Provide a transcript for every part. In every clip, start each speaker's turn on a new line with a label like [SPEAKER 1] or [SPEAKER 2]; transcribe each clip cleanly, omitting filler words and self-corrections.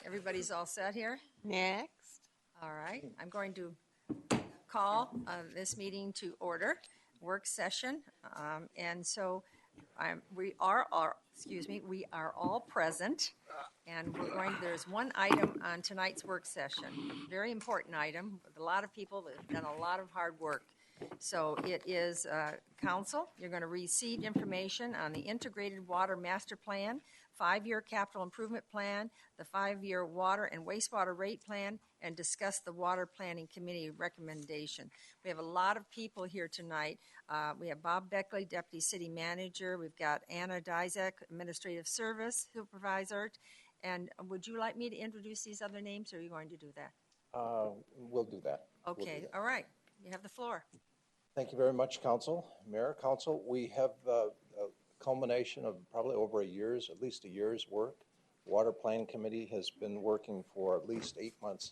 [SPEAKER 1] Everybody's all set here?
[SPEAKER 2] Next.
[SPEAKER 1] All right. I'm going to call this meeting to order, work session. And so we are all present. And there's one item on tonight's work session, very important item with a lot of people that have done a lot of hard work. So it is council. You're going to receive information on the Integrated Water Master Plan, 5-year capital improvement plan, the 5-year water and wastewater rate plan, and discuss the Water Planning Committee recommendation. We have a lot of people here tonight. We have Bob Beckley, Deputy City Manager. We've got Anna Dizek, Administrative Service Supervisor. And would you like me to introduce these other names, or are you going to do that?
[SPEAKER 3] We'll do that.
[SPEAKER 1] Okay,
[SPEAKER 3] We'll do that.
[SPEAKER 1] All right. You have the floor.
[SPEAKER 3] Thank you very much, Council. Mayor, Council, we have a culmination of probably over at least a year's work. Water Planning Committee has been working for at least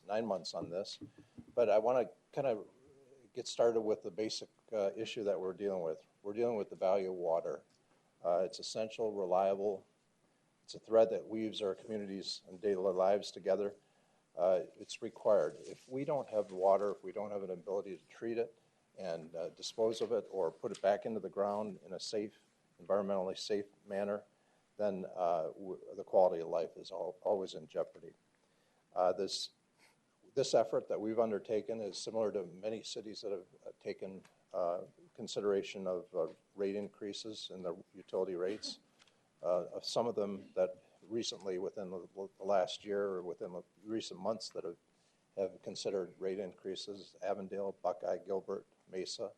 [SPEAKER 3] 9 months on this. But I want to kind of get started with the basic issue that we're dealing with. We're dealing with the value of water. It's essential, reliable. It's a thread that weaves our communities and daily lives together. It's required. If we don't have water, if we don't have an ability to treat it and dispose of it or put it back into the ground in a safe, environmentally safe manner, then the quality of life is always in jeopardy. This effort that we've undertaken is similar to many cities that have taken consideration of rate increases in the utility rates. Some of them that recently, within the last year or within the recent months, that have considered rate increases: Avondale, Buckeye, Gilbert, Mesa,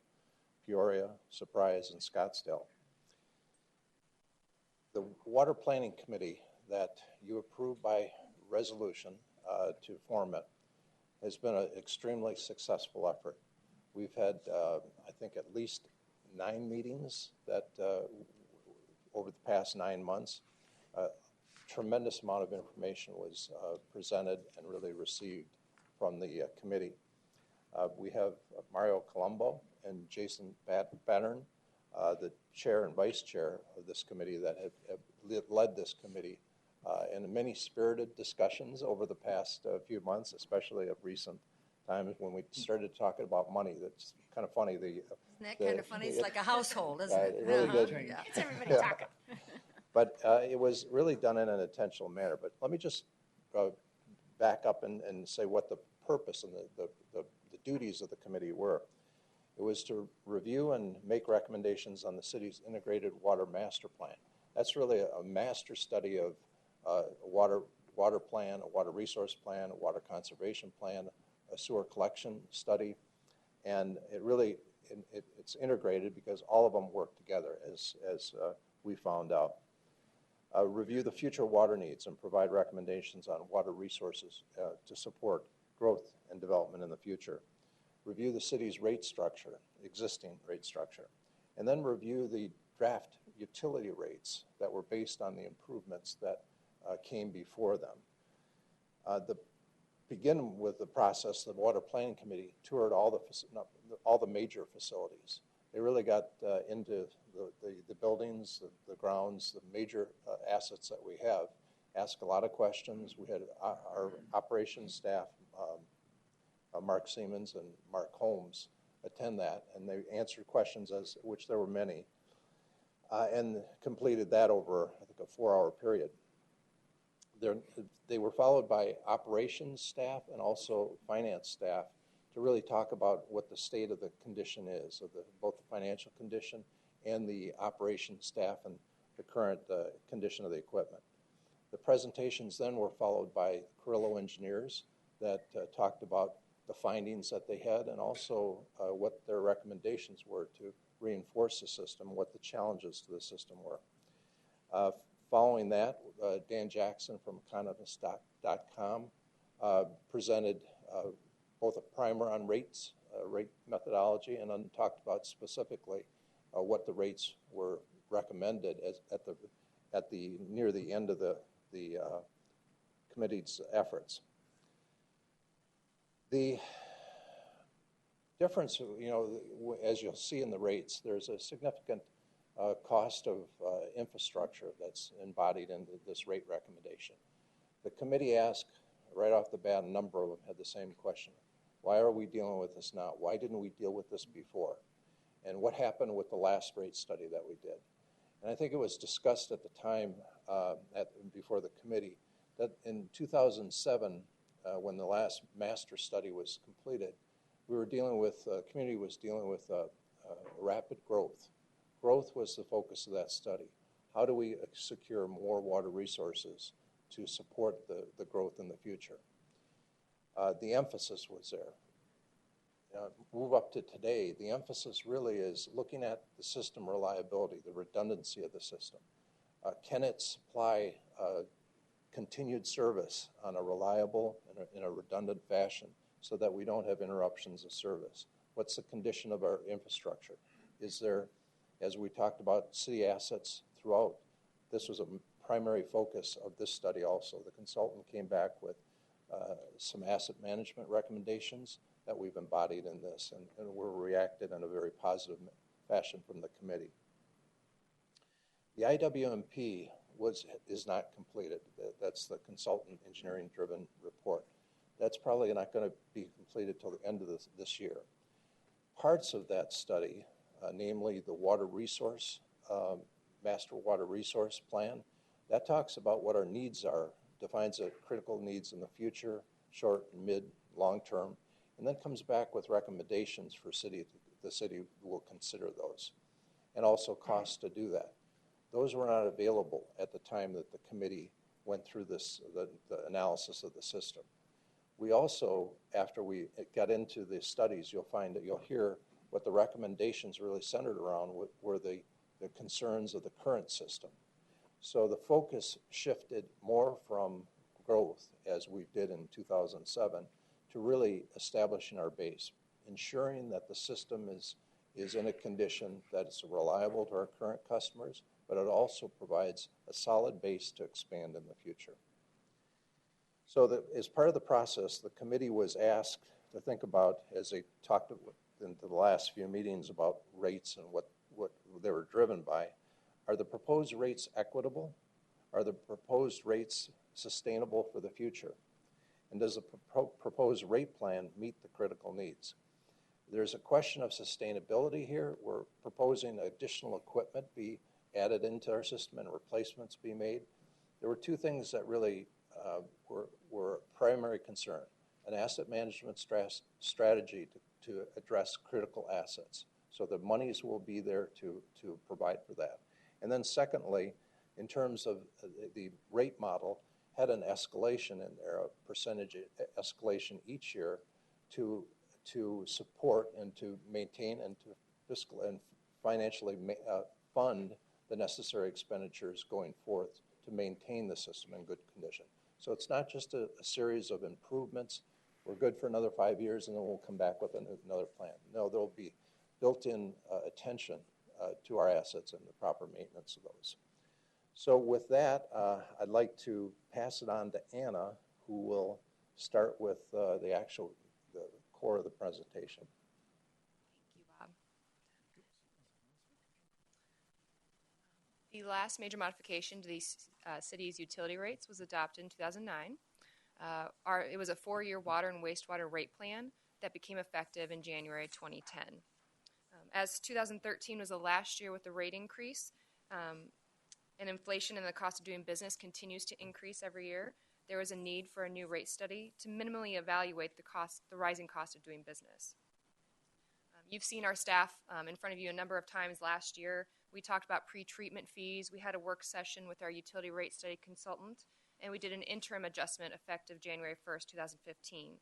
[SPEAKER 3] Peoria, Surprise, and Scottsdale. The Water Planning Committee that you approved by resolution to form it has been an extremely successful effort. We've had, I think, at least 9 meetings that over the past 9 months. A tremendous amount of information was presented and really received from the committee. We have Mario Colombo and Jason Battern, the chair and vice chair of this committee, that have led this committee in many spirited discussions over the past few months, especially of recent times when we started talking about money. That's kind of funny.
[SPEAKER 1] Isn't that kind of funny? It's like a household, isn't it?
[SPEAKER 3] Really good.
[SPEAKER 1] Yeah. It's everybody talking.
[SPEAKER 3] But it was really done in an intentional manner. But let me just back up and say what the purpose and the duties of the committee were. It was to review and make recommendations on the city's integrated water master plan. That's really a master study of a water plan, a water resource plan, a water conservation plan, a sewer collection study. And it's integrated because all of them work together, as we found out. Review the future water needs and provide recommendations on water resources to support growth and development in the future. Review the city's rate structure, existing rate structure, and then review the draft utility rates that were based on the improvements that came before them. Begin with the process. The Water Planning Committee toured all the major facilities. They really got into the buildings, the grounds, the major assets that we have. Asked a lot of questions. We had our operations staff, Mark Siemens and Mark Holmes, attend that, and they answered questions, which there were many, and completed that over, I think, a 4-hour period. They were followed by operations staff and also finance staff to really talk about what the state of the condition is, of both the financial condition and the operations staff and the current condition of the equipment. The presentations then were followed by Carrillo engineers that talked about the findings that they had and also what their recommendations were to reinforce the system, what the challenges to the system were. Following that, Dan Jackson from economist.com presented both a primer on rates, rate methodology, and then talked about specifically what the rates were recommended near the end of the committee's efforts. The difference, as you'll see in the rates, there's a significant cost of infrastructure that's embodied in this rate recommendation. The committee asked right off the bat, a number of them had the same question. Why are we dealing with this now? Why didn't we deal with this before? And what happened with the last rate study that we did? And I think it was discussed at the time before the committee that in 2007, when the last master study was completed, we were dealing with, the community was dealing with rapid growth. Growth was the focus of that study. How do we secure more water resources to support the growth in the future? The emphasis was there. Move up to today, the emphasis really is looking at the system reliability, the redundancy of the system. Can it supply continued service on a reliable in a redundant fashion so that we don't have interruptions of service? What's the condition of our infrastructure? Is there, as we talked about city assets throughout, this was a primary focus of this study also. The consultant came back with some asset management recommendations that we've embodied in this, and were reacted in a very positive fashion from the committee. The IWMP is not completed. That's the consultant engineering-driven report. That's probably not going to be completed till the end of this year. Parts of that study, namely the water resource, master water resource plan, that talks about what our needs are, defines the critical needs in the future, short, mid, long term, and then comes back with recommendations for the city will consider those, and also costs to do that. Those were not available at the time that the committee went through the analysis of the system. We also, after we got into the studies, you'll hear what the recommendations really centered around were the concerns of the current system. So the focus shifted more from growth, as we did in 2007, to really establishing our base, ensuring that the system is in a condition that is reliable to our current customers, but it also provides a solid base to expand in the future. So as part of the process, the committee was asked to think about, as they talked in the last few meetings about rates and what they were driven by, are the proposed rates equitable? Are the proposed rates sustainable for the future? And does the proposed rate plan meet the critical needs? There's a question of sustainability here. We're proposing additional equipment be added into our system and replacements be made. There were two things that really were a primary concern: an asset management strategy to address critical assets. So the monies will be there to provide for that. And then secondly, in terms of the rate model, had an escalation in there, a percentage escalation each year to support and to maintain and to fiscal and financially fund the necessary expenditures going forth to maintain the system in good condition. So it's not just a series of improvements. We're good for another 5 years and then we'll come back with another plan. No, there'll be built-in attention to our assets and the proper maintenance of those. So with that, I'd like to pass it on to Anna, who will start with the core of the presentation.
[SPEAKER 2] Thank you, Bob. The last major modification to the city's utility rates was adopted in 2009. It was a 4-year water and wastewater rate plan that became effective in January 2010. As 2013 was the last year with the rate increase, and inflation and the cost of doing business continues to increase every year, there was a need for a new rate study to minimally evaluate the rising cost of doing business. You've seen our staff in front of you a number of times last year. We talked about pre-treatment fees. We had a work session with our utility rate study consultant, and we did an interim adjustment effective January 1st, 2015.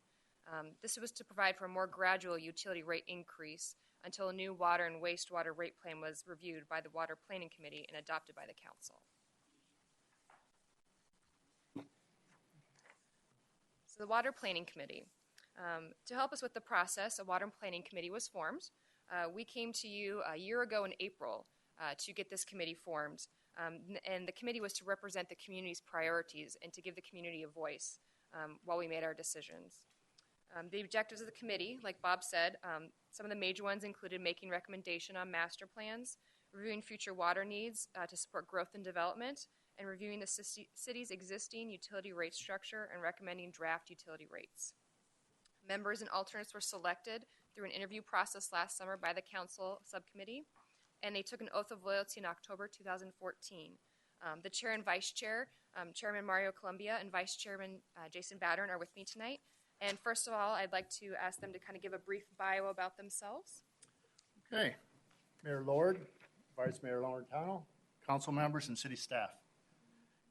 [SPEAKER 2] This was to provide for a more gradual utility rate increase until a new water and wastewater rate plan was reviewed by the Water Planning Committee and adopted by the Council. So the Water Planning Committee. To help us with the process, a Water Planning Committee was formed. We came to you a year ago in April to get this committee formed. And the committee was to represent the community's priorities and to give the community a voice while we made our decisions. The objectives of the committee, like Bob said, some of the major ones included making recommendation on master plans, reviewing future water needs to support growth and development, and reviewing the city's existing utility rate structure and recommending draft utility rates. Members and alternates were selected through an interview process last summer by the council subcommittee, and they took an oath of loyalty in October 2014. The chair and vice chair, Chairman Mario Columbia and Vice Chairman Jason Battern, are with me tonight. And first of all, I'd like to ask them to kind of give a brief bio about themselves.
[SPEAKER 4] Okay. Mayor Lord, Vice Mayor Laurentano, council members, and city staff.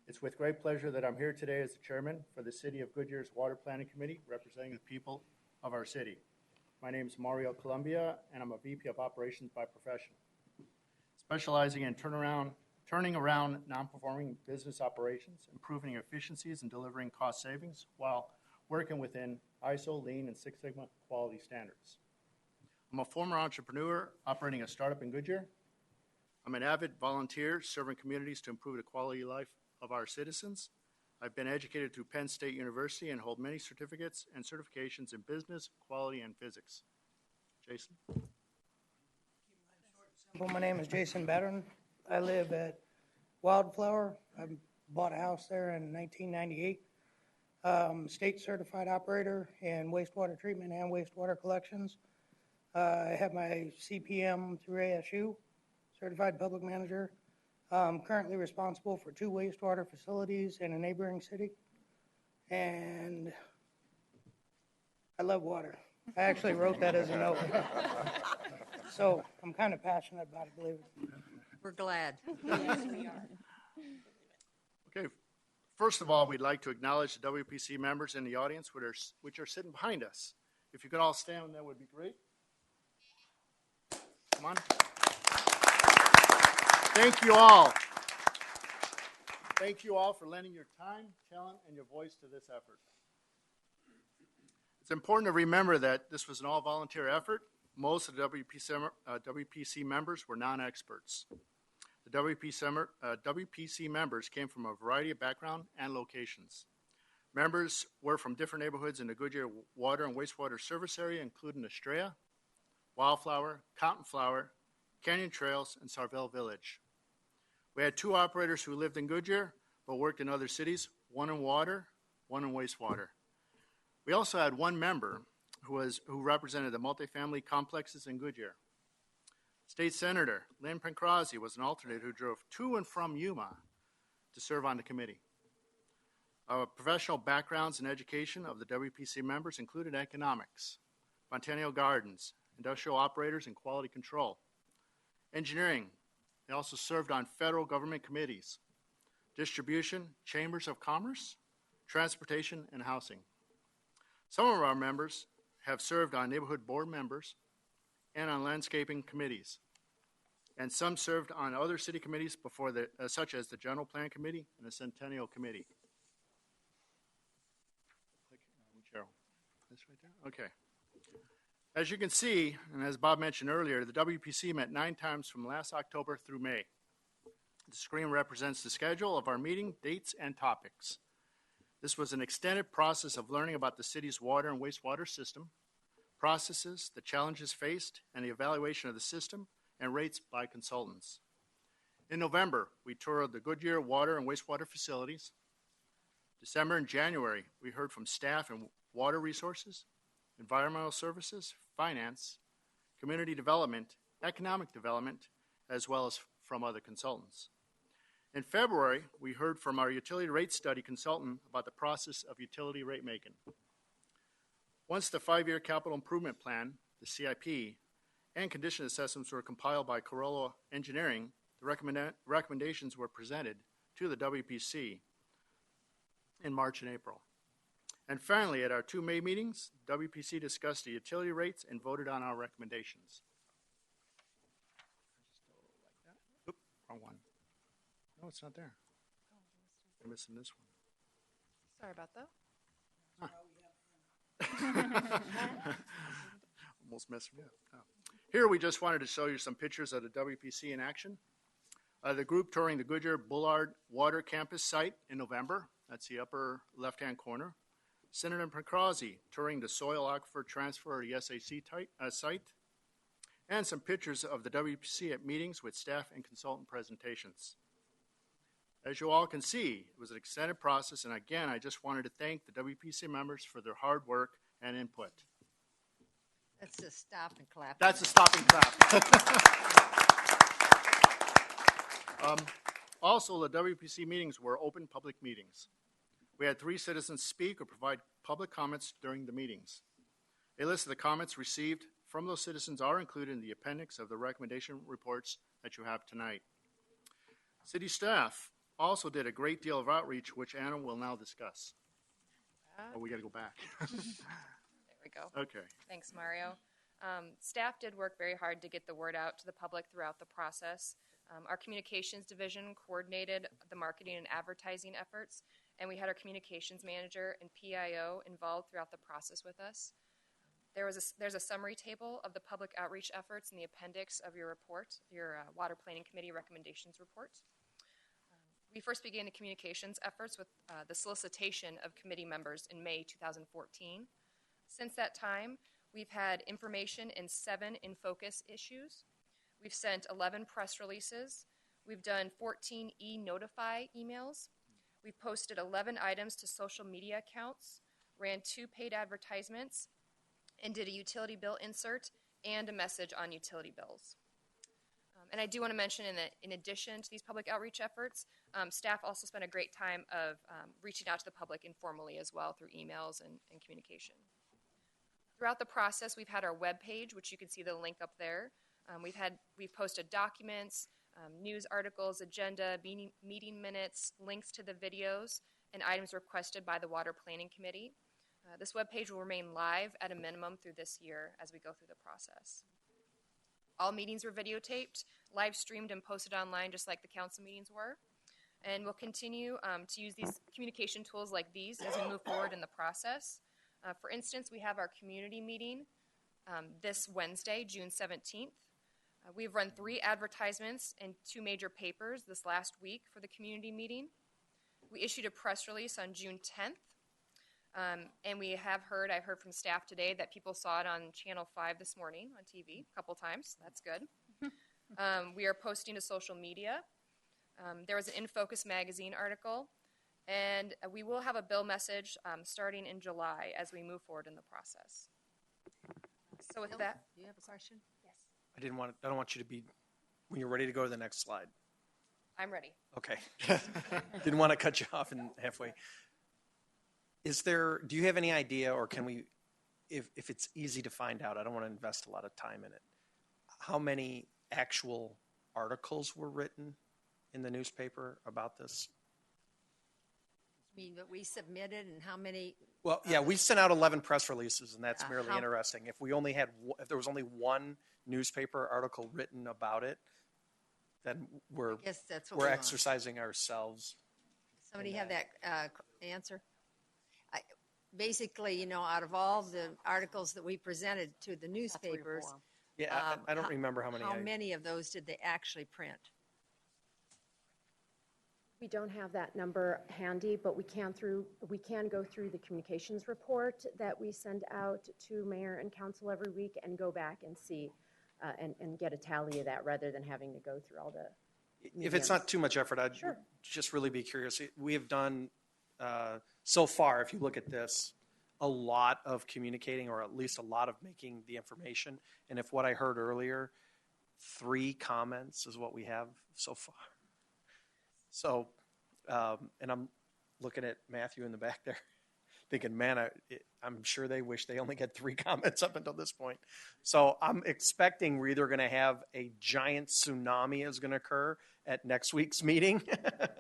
[SPEAKER 4] It's with great pleasure that I'm here today as the chairman for the City of Goodyear's Water Planning Committee, representing the people of our city. My name is Mario Columbia, and I'm a VP of Operations by profession, specializing in turning around non-performing business operations, improving efficiencies, and delivering cost savings while working within ISO, Lean, and Six Sigma quality standards. I'm a former entrepreneur operating a startup in Goodyear. I'm an avid volunteer serving communities to improve the quality of life of our citizens. I've been educated through Penn State University and hold many certificates and certifications in business, quality, and physics. Jason?
[SPEAKER 5] Well, my name is Jason Battern. I live at Wildflower. I bought a house there in 1998. State certified operator in wastewater treatment and wastewater collections. I have my CPM through ASU, certified public manager. Currently responsible for 2 wastewater facilities in a neighboring city. And I love water. I actually wrote that as a note. So I'm kind of passionate about it, believe it.
[SPEAKER 1] We're glad.
[SPEAKER 4] Okay. First of all, we'd like to acknowledge the WPC members in the audience which are sitting behind us. If you could all stand, that would be great. Come on. Thank you all. Thank you all for lending your time, talent, and your voice to this effort. It's important to remember that this was an all-volunteer effort. Most of the WPC members were non-experts. The WPC members came from a variety of background and locations. Members were from different neighborhoods in the Goodyear water and wastewater service area, including Estrella, Wildflower, Cottonflower, Canyon Trails, and Sarville Village. We had 2 operators who lived in Goodyear but worked in other cities, 1 in water, 1 in wastewater. We also had 1 member who represented the multifamily complexes in Goodyear. State Senator Lynn Pancrazzi was an alternate who drove to and from Yuma to serve on the committee. Professional backgrounds and education of the WPC members included economics, Botanical Gardens, industrial operators, and quality control. Engineering, they also served on federal government committees, distribution, chambers of commerce, transportation, and housing. Some of our members have served on neighborhood board members and on landscaping committees. And some served on other city committees before such as the General Plan Committee and the Centennial Committee. Cheryl, this right there? Okay. As you can see, and as Bob mentioned earlier, the WPC met 9 times from last October through May. The screen represents the schedule of our meeting, dates, and topics. This was an extended process of learning about the city's water and wastewater system, processes, the challenges faced, and the evaluation of the system and rates by consultants. In November, we toured the Goodyear water and wastewater facilities. December and January, we heard from staff in water resources, environmental services, finance, community development, economic development, as well as from other consultants. In February, we heard from our utility rate study consultant about the process of utility rate making. Once the 5-year capital improvement plan, the CIP, and condition assessments were compiled by Corolla Engineering, the recommendations were presented to the WPC in March and April. And finally, at our 2 May meetings, WPC discussed the utility rates and voted on our recommendations. Oop, wrong one. No, it's not there. I'm missing this one.
[SPEAKER 2] Sorry about that.
[SPEAKER 4] Almost messed me up. Oh. Here we just wanted to show you some pictures of the WPC in action. The group touring the Goodyear Bullard Water Campus site in November. That's the upper left-hand corner. Senator Pancrazzi touring the Soil Aquifer Transfer, or the SAC site. And some pictures of the WPC at meetings with staff and consultant presentations. As you all can see, it was an extended process, and again, I just wanted to thank the WPC members for their hard work and input.
[SPEAKER 1] Let's just stop and clap.
[SPEAKER 4] That's a stop and clap. Also, the WPC meetings were open public meetings. We had 3 citizens speak or provide public comments during the meetings. A list of the comments received from those citizens are included in the appendix of the recommendation reports that you have tonight. City staff also did a great deal of outreach, which Anna will now discuss. Oh, we got to go back.
[SPEAKER 2] There we go.
[SPEAKER 4] Okay.
[SPEAKER 2] Thanks, Mario. Staff did work very hard to get the word out to the public throughout the process. Our communications division coordinated the marketing and advertising efforts, and we had our communications manager and PIO involved throughout the process with us. There's a summary table of the public outreach efforts in the appendix of your report, your Water Planning Committee recommendations report. We first began the communications efforts with the solicitation of committee members in May 2014. Since that time, we've had information in 7 in-focus issues. We've sent 11 press releases. We've done 14 e-notify emails. We've posted 11 items to social media accounts, ran 2 paid advertisements, and did a utility bill insert and a message on utility bills. And I do want to mention in addition to these public outreach efforts, staff also spent a great time of reaching out to the public informally as well through emails and communication. Throughout the process, we've had our web page, which you can see the link up there. We've posted documents, news articles, agenda, meeting minutes, links to the videos, and items requested by the Water Planning Committee. This webpage will remain live at a minimum through this year as we go through the process. All meetings were videotaped, live streamed, and posted online just like the council meetings were. And we'll continue to use these communication tools like these as we move forward in the process. For instance, we have our community meeting this Wednesday, June 17th. We've run 3 advertisements in 2 major papers this last week for the community meeting. We issued a press release on June 10th. And I heard from staff today that people saw it on Channel 5 this morning on TV a couple times. That's good. We are posting to social media. There was an In Focus magazine article. And we will have a bill message starting in July as we move forward in the process. So with that.
[SPEAKER 1] Do you have a question?
[SPEAKER 2] Yes.
[SPEAKER 6] I don't want you to be, when you're ready to go to the next slide.
[SPEAKER 2] I'm ready.
[SPEAKER 6] Okay. Didn't want to cut you off in halfway. Do you have any idea, or can we, if it's easy to find out, I don't want to invest a lot of time in it, how many actual articles were written in the newspaper about this?
[SPEAKER 1] I mean, that we submitted and how many?
[SPEAKER 6] Well, yeah, we sent out 11 press releases, and that's merely
[SPEAKER 1] how-
[SPEAKER 6] interesting. If if there was only one newspaper article written about it, then we're
[SPEAKER 1] I guess that's what we want.
[SPEAKER 6] exercising ourselves.
[SPEAKER 1] Somebody have that answer? Basically, out of all the articles that we presented to the newspapers,
[SPEAKER 6] Yeah, I don't remember how many.
[SPEAKER 1] How many of those did they actually print?
[SPEAKER 7] We don't have that number handy, but we can go through the communications report that we send out to mayor and council every week and go back and see and get a tally of that rather than having to go through all the.
[SPEAKER 6] If it's not too much effort, I'd just really be curious. We have done so far, if you look at this, a lot of communicating, or at least a lot of making the information. And if what I heard earlier, 3 comments is what we have so far. So, and I'm looking at Matthew in the back there, thinking, man, I'm sure they wish they only get 3 comments up until this point. So I'm expecting we're either going to have a giant tsunami is going to occur at next week's meeting.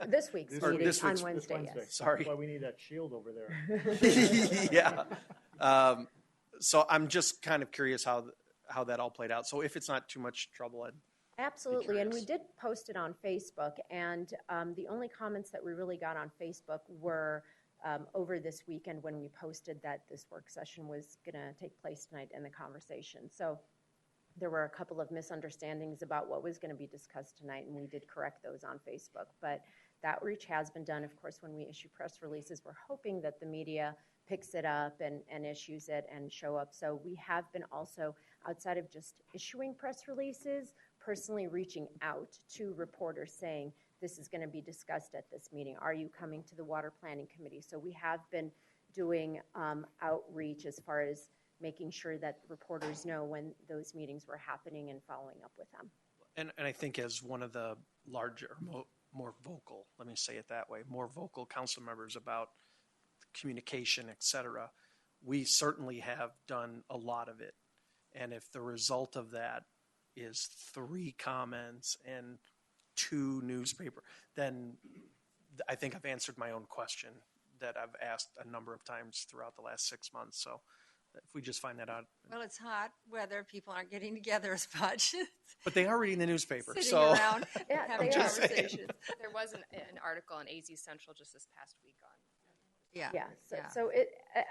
[SPEAKER 7] This week's meeting on Wednesday, yes.
[SPEAKER 6] Sorry.
[SPEAKER 4] That's why we need that shield over there.
[SPEAKER 6] Yeah. So I'm just kind of curious how that all played out. So if it's not too much trouble,
[SPEAKER 7] Absolutely, and we did post it on Facebook, and the only comments that we really got on Facebook were over this weekend when we posted that this work session was going to take place tonight in the conversation. So there were a couple of misunderstandings about what was going to be discussed tonight, and we did correct those on Facebook. But that outreach has been done. Of course, when we issue press releases, we're hoping that the media picks it up and issues it and show up. So we have been also, outside of just issuing press releases, personally reaching out to reporters saying, this is going to be discussed at this meeting. Are you coming to the Water Planning Committee? So we have been doing outreach as far as making sure that reporters know when those meetings were happening and following up with them.
[SPEAKER 6] And I think as one of the larger, more vocal, let me say it that way, more vocal council members about communication, et cetera, we certainly have done a lot of it. And if the result of that is 3 comments and 2 newspaper, then I think I've answered my own question that I've asked a number of times throughout the last 6 months. So if we just find that out.
[SPEAKER 1] Well, it's hot weather. People aren't getting together as much.
[SPEAKER 6] But they are reading the newspaper.
[SPEAKER 1] Sitting
[SPEAKER 6] So
[SPEAKER 1] around
[SPEAKER 7] Yeah,
[SPEAKER 1] having
[SPEAKER 7] they are.
[SPEAKER 1] conversations.
[SPEAKER 2] There was an article on AZ Central just this past week on.
[SPEAKER 1] Yeah.
[SPEAKER 7] Yeah, so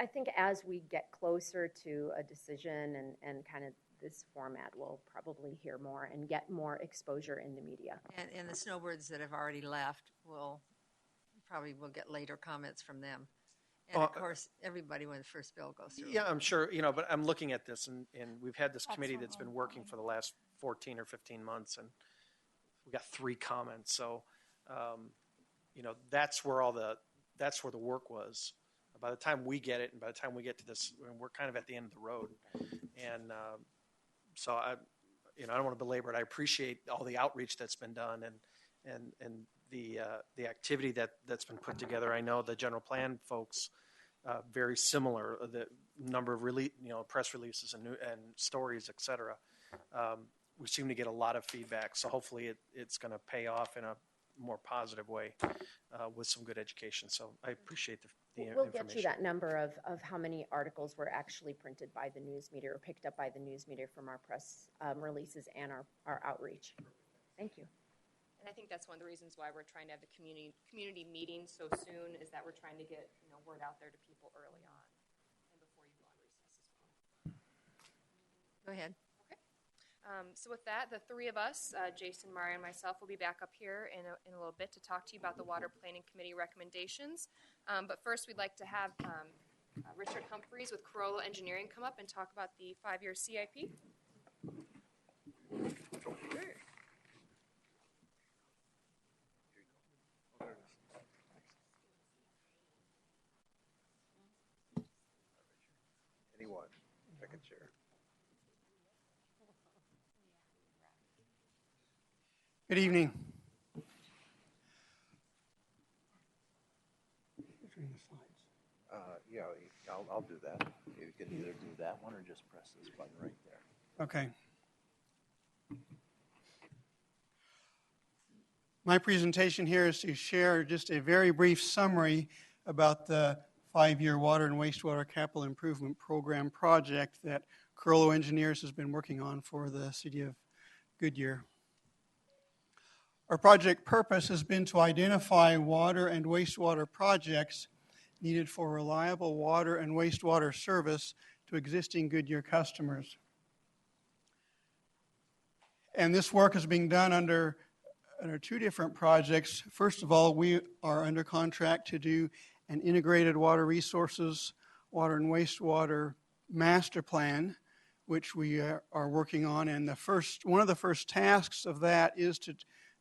[SPEAKER 7] I think as we get closer to a decision and kind of this format, we'll probably hear more and get more exposure in the media.
[SPEAKER 1] And the snowbirds that have already left will get later comments from them. And of course, everybody when the first bill goes through.
[SPEAKER 6] yeah, I'm sure, but I'm looking at this and we've had this committee that's been working for the last 14 or 15 months and we got 3 comments. So, that's where the work was. By the time we get it and by the time we get to this, we're kind of at the end of the road. And so I don't want to belabor it. I appreciate all the outreach that's been done and the activity that's been put together. I know the general plan folks, very similar. The number of press releases and stories, et cetera. We seem to get a lot of feedback. So hopefully it's going to pay off in a more positive way with some good education. So I appreciate the
[SPEAKER 7] We'll
[SPEAKER 6] information.
[SPEAKER 7] get you that number of how many articles were actually printed by the news media or picked up by the news media from our press releases and our outreach. Thank you.
[SPEAKER 2] And I think that's one of the reasons why we're trying to have the community meeting so soon, is that we're trying to get word out there to people early on and before you go on recess as well.
[SPEAKER 1] Go ahead.
[SPEAKER 2] Okay. So with that, the 3 of us, Jason, Mario, and myself, will be back up here in a little bit to talk to you about the Water Planning Committee recommendations. But first, we'd like to have Richard Humphreys with Corolla Engineering come up and talk about the 5-year CIP.
[SPEAKER 3] Anyone, pick a chair.
[SPEAKER 8] Good evening.
[SPEAKER 3] Yeah, I'll do that. You can either do that one or just press this button right there.
[SPEAKER 8] Okay. My presentation here is to share just a very brief summary about the 5-year water and wastewater capital improvement program project that Corolla Engineers has been working on for the city of Goodyear. Our project purpose has been to identify water and wastewater projects needed for reliable water and wastewater service to existing Goodyear customers. And this work is being done under 2 different projects. First of all, we are under contract to do an integrated water resources, water and wastewater master plan, which we are working on. And one of the first tasks of that is to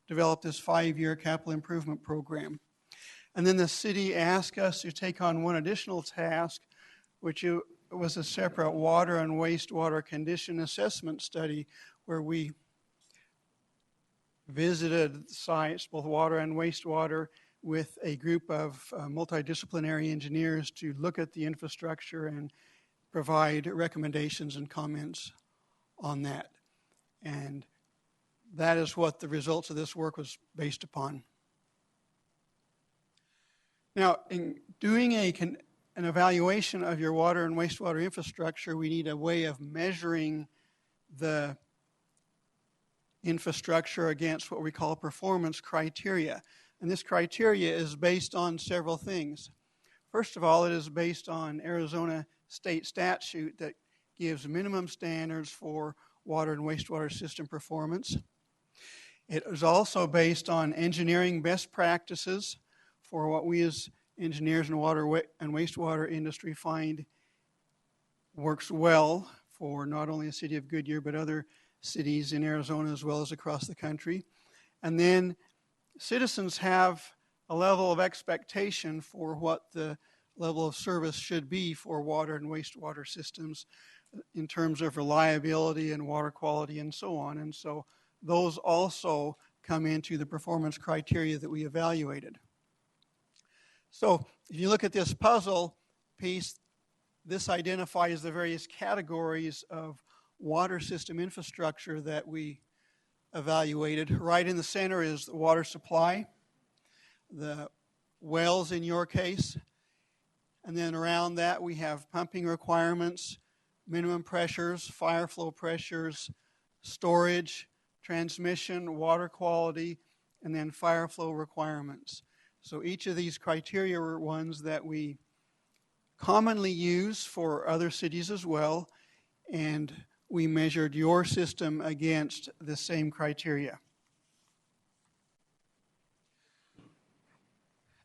[SPEAKER 8] develop this 5-year capital improvement program. And then the city asked us to take on one additional task, which was a separate water and wastewater condition assessment study, where we visited sites, both water and wastewater, with a group of multidisciplinary engineers to look at the infrastructure and provide recommendations and comments on that. And that is what the results of this work was based upon. Now, in doing an evaluation of your water and wastewater infrastructure, we need a way of measuring the infrastructure against what we call performance criteria. And this criteria is based on several things. First of all, it is based on Arizona state statute that gives minimum standards for water and wastewater system performance. It is also based on engineering best practices for what we as engineers in the water and wastewater industry find works well for not only the city of Goodyear, but other cities in Arizona as well as across the country. And then citizens have a level of expectation for what the level of service should be for water and wastewater systems in terms of reliability and water quality and so on. And so those also come into the performance criteria that we evaluated. So if you look at this puzzle piece, this identifies the various categories of water system infrastructure that we evaluated. Right in the center is the water supply, the wells in your case, and then around that we have pumping requirements, minimum pressures, fire flow pressures, storage, transmission, water quality, and then fire flow requirements. So each of these criteria are ones that we commonly use for other cities as well, and we measured your system against the same criteria.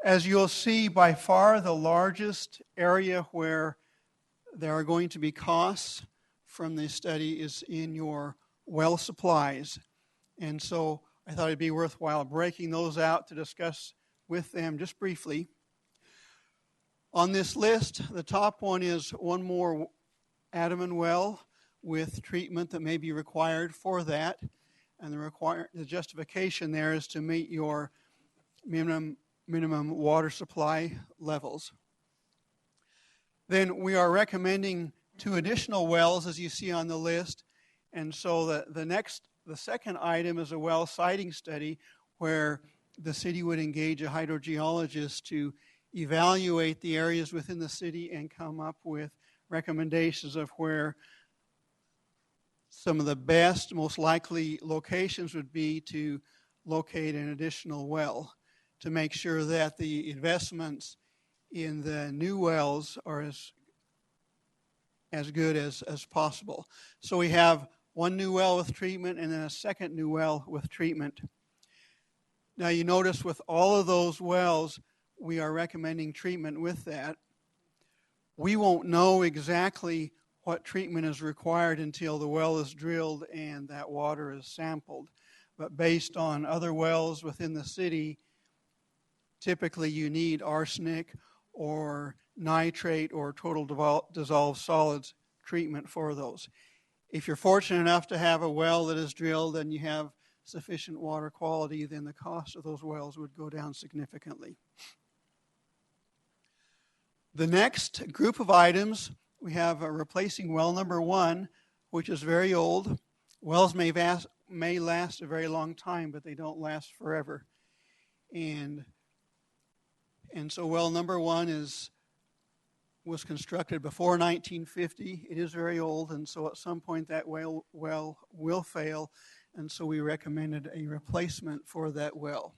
[SPEAKER 8] As you'll see, by far the largest area where there are going to be costs from this study is in your well supplies. And so I thought it'd be worthwhile breaking those out to discuss with them just briefly. On this list, the top one is one more Adamant well with treatment that may be required for that. And the justification there is to meet your minimum water supply levels. Then we are recommending 2 additional wells, as you see on the list. And so the second item is a well siting study where the city would engage a hydrogeologist to evaluate the areas within the city and come up with recommendations of where some of the best, most likely locations would be to locate an additional well to make sure that the investments in the new wells are as good as possible. So we have one new well with treatment and then a second new well with treatment. Now you notice with all of those wells, we are recommending treatment with that. We won't know exactly what treatment is required until the well is drilled and that water is sampled. But based on other wells within the city, typically you need arsenic or nitrate or total dissolved solids treatment for those. If you're fortunate enough to have a well that is drilled and you have sufficient water quality, then the cost of those wells would go down significantly. The next group of items, we have replacing well number 1, which is very old. Wells may last a very long time, but they don't last forever. And so well number 1 was constructed before 1950. It is very old, and so at some point that well will fail, and so we recommended a replacement for that well.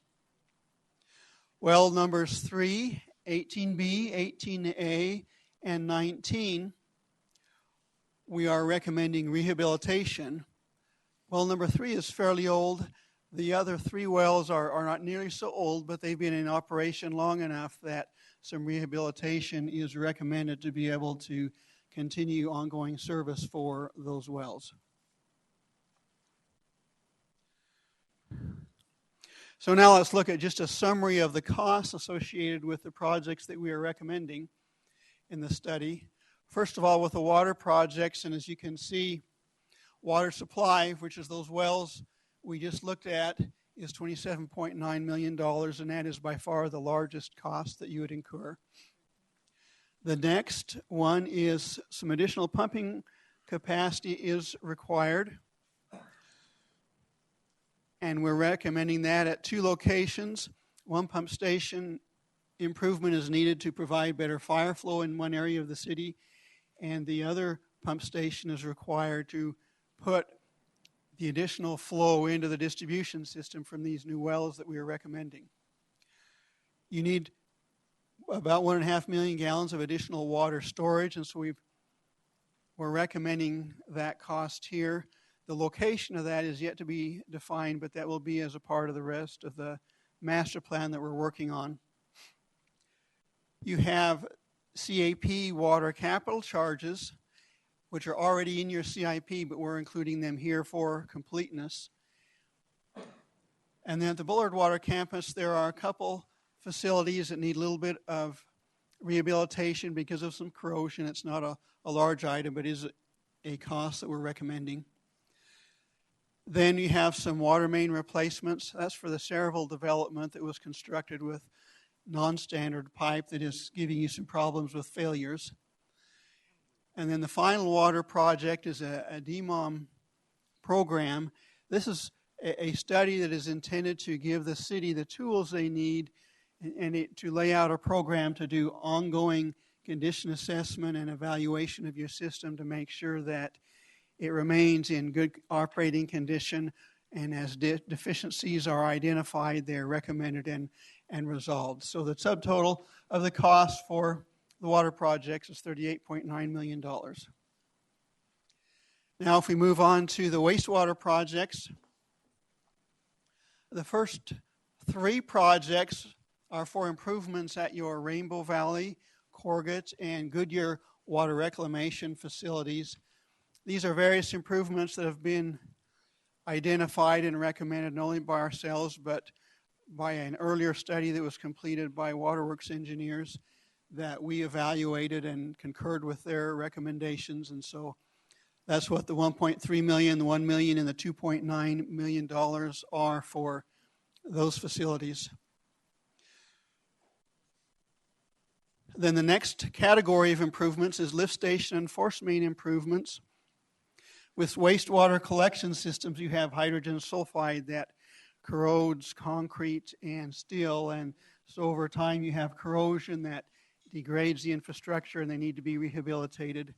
[SPEAKER 8] Well numbers 3, 18B, 18A, and 19, we are recommending rehabilitation. Well number 3 is fairly old. The other 3 wells are not nearly so old, but they've been in operation long enough that some rehabilitation is recommended to be able to continue ongoing service for those wells. So now let's look at just a summary of the costs associated with the projects that we are recommending in the study. First of all, with the water projects, and as you can see, water supply, which is those wells we just looked at, is $27.9 million, and that is by far the largest cost that you would incur. The next one is some additional pumping capacity is required, and we're recommending that at 2 locations. One pump station improvement is needed to provide better fire flow in one area of the city, and the other pump station is required to put the additional flow into the distribution system from these new wells that we are recommending. You need about 1.5 million gallons of additional water storage, and so we're recommending that cost here. The location of that is yet to be defined, but that will be as a part of the rest of the master plan that we're working on. You have CAP water capital charges, which are already in your CIP, but we're including them here for completeness. And then at the Bullard Water Campus, there are a couple facilities that need a little bit of rehabilitation because of some corrosion. It's not a large item, but is a cost that we're recommending. Then you have some water main replacements. That's for the Saraville development that was constructed with non-standard pipe that is giving you some problems with failures. And then the final water project is a DMOM program. This is a study that is intended to give the city the tools they need and to lay out a program to do ongoing condition assessment and evaluation of your system to make sure that it remains in good operating condition, and as deficiencies are identified, they're recommended and resolved. So the subtotal of the cost for the water projects is $38.9 million. Now if we move on to the wastewater projects, the first three projects are for improvements at your Rainbow Valley, Corgit, and Goodyear water reclamation facilities. These are various improvements that have been identified and recommended not only by ourselves but by an earlier study that was completed by Waterworks engineers that we evaluated and concurred with their recommendations. And so that's what the $1.3 million, the $1 million, and the $2.9 million are for those facilities. Then the next category of improvements is lift station and force main improvements. With wastewater collection systems, you have hydrogen sulfide that corrodes concrete and steel, and so over time you have corrosion that degrades the infrastructure and they need to be rehabilitated.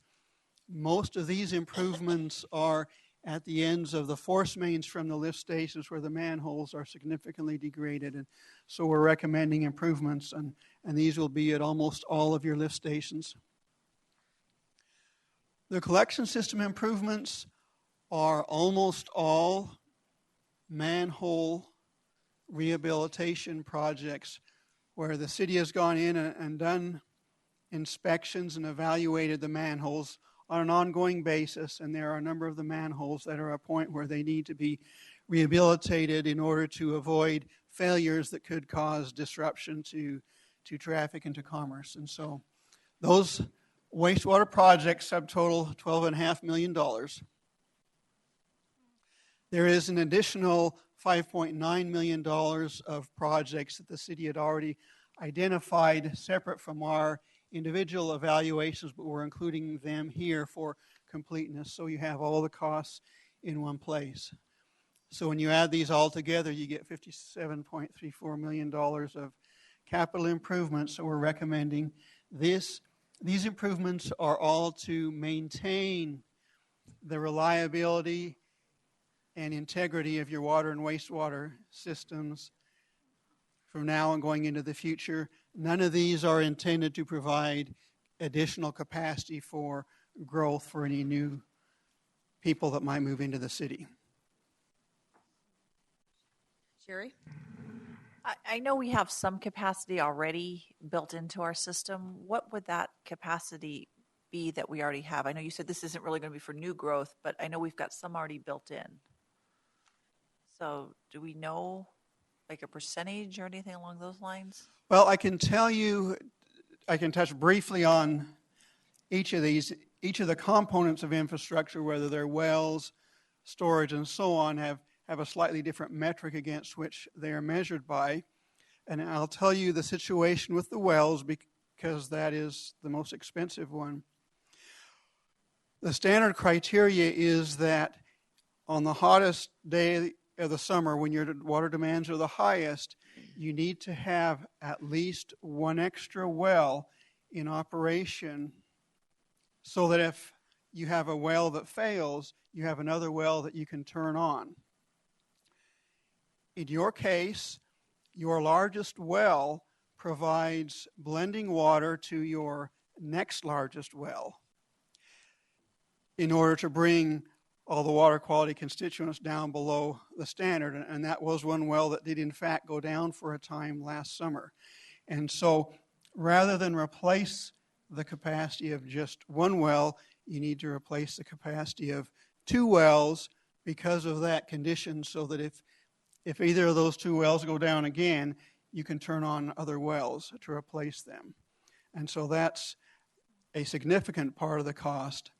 [SPEAKER 8] Most of these improvements are at the ends of the force mains from the lift stations where the manholes are significantly degraded, and so we're recommending improvements, and these will be at almost all of your lift stations. The collection system improvements are almost all manhole rehabilitation projects where the city has gone in and done inspections and evaluated the manholes on an ongoing basis, and there are a number of the manholes that are at a point where they need to be rehabilitated in order to avoid failures that could cause disruption to traffic and to commerce. And so those wastewater projects subtotal $12.5 million. There is an additional $5.9 million of projects that the city had already identified separate from our individual evaluations, but we're including them here for completeness, so you have all the costs in one place. So when you add these all together, you get $57.34 million of capital improvements. So we're recommending this. These improvements are all to maintain the reliability and integrity of your water and wastewater systems from now and going into the future. None of these are intended to provide additional capacity for growth for any new people that might move into the city.
[SPEAKER 1] Sherry?
[SPEAKER 9] I know we have some capacity already built into our system. What would that capacity be that we already have? I know you said this isn't really going to be for new growth, but I know we've got some already built in. So do we know like a percentage or anything along those lines?
[SPEAKER 8] Well, I can tell you, I can touch briefly on each of these. Each of the components of infrastructure, whether they're wells, storage, and so on, have a slightly different metric against which they are measured by. And I'll tell you the situation with the wells because that is the most expensive one. The standard criteria is that on the hottest day of the summer, when your water demands are the highest, you need to have at least one extra well in operation so that if you have a well that fails, you have another well that you can turn on. In your case, your largest well provides blending water to your next largest well in order to bring all the water quality constituents down below the standard. And that was one well that did in fact go down for a time last summer. And so rather than replace the capacity of just one well, you need to replace the capacity of two wells because of that condition, so that if if either of those two wells go down again, you can turn on other wells to replace them. And so that's a significant part of the cost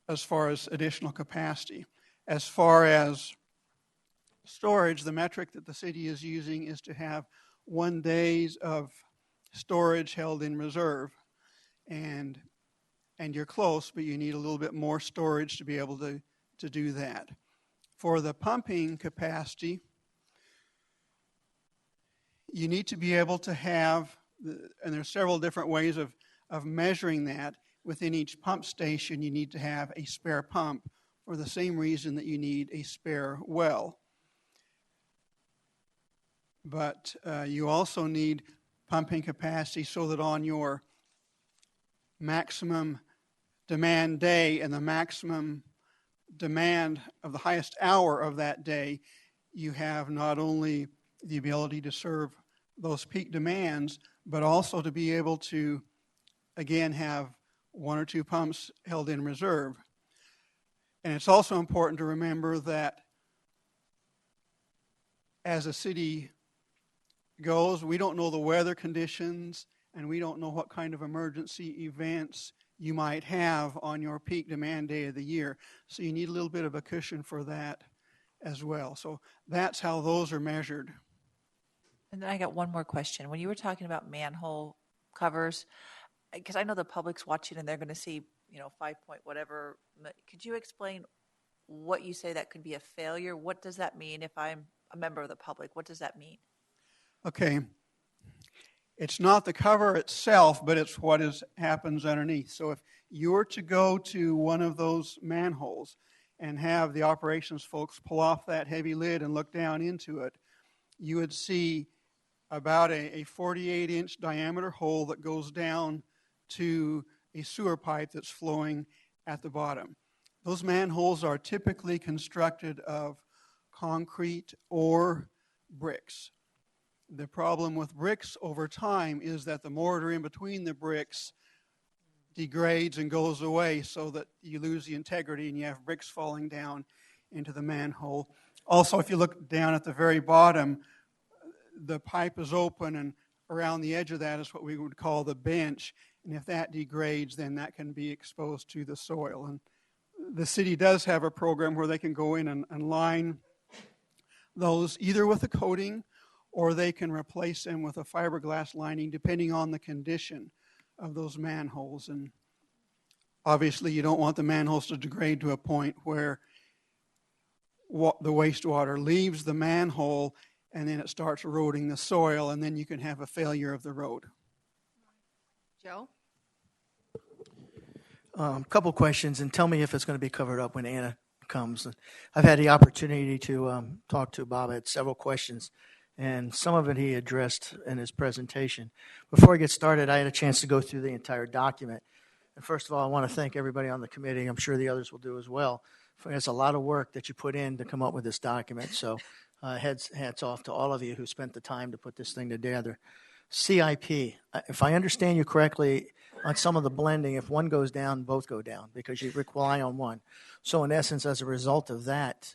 [SPEAKER 8] as far as additional capacity. As far as storage, the metric that the city is using is to have 1 day of storage held in reserve. And you're close, but you need a little bit more storage to be able to do that. For the pumping capacity, you need to be able to have, and there's several different ways of measuring that. Within each pump station, you need to have a spare pump for the same reason that you need a spare well. But you also need pumping capacity so that on your maximum demand day and the maximum demand of the highest hour of that day, you have not only the ability to serve those peak demands, but also to be able to, again, have 1 or 2 pumps held in reserve. And it's also important to remember that as a city goes, we don't know the weather conditions, and we don't know what kind of emergency events you might have on your peak demand day of the year. So you need a little bit of a cushion for that as well. So that's how those are measured.
[SPEAKER 9] And then I got one more question. When you were talking about manhole covers, because I know the public's watching and they're going to see, 5 point whatever. Could you explain what you say that could be a failure? What does that mean if I'm a member of the public? What does that mean?
[SPEAKER 8] Okay. It's not the cover itself, but it's what happens underneath. So if you were to go to one of those manholes and have the operations folks pull off that heavy lid and look down into it, you would see about a 48-inch diameter hole that goes down to a sewer pipe that's flowing at the bottom. Those manholes are typically constructed of concrete or bricks. The problem with bricks over time is that the mortar in between the bricks degrades and goes away so that you lose the integrity and you have bricks falling down into the manhole. Also, if you look down at the very bottom, the pipe is open, and around the edge of that is what we would call the bench. And if that degrades, then that can be exposed to the soil. And the city does have a program where they can go in and line those either with a coating or they can replace them with a fiberglass lining depending on the condition of those manholes. And obviously you don't want the manholes to degrade to a point where the wastewater leaves the manhole and then it starts eroding the soil, and then you can have a failure of the road.
[SPEAKER 1] Joe?
[SPEAKER 10] Couple questions, and tell me if it's going to be covered up when Anna comes. I've had the opportunity to talk to Bob. I had several questions, and some of it he addressed in his presentation. Before I get started, I had a chance to go through the entire document. And first of all, I want to thank everybody on the committee. I'm sure the others will do as well. It's a lot of work that you put in to come up with this document, so hats off to all of you who spent the time to put this thing together. CIP, if I understand you correctly, on some of the blending, if one goes down, both go down because you rely on one. So in essence, as a result of that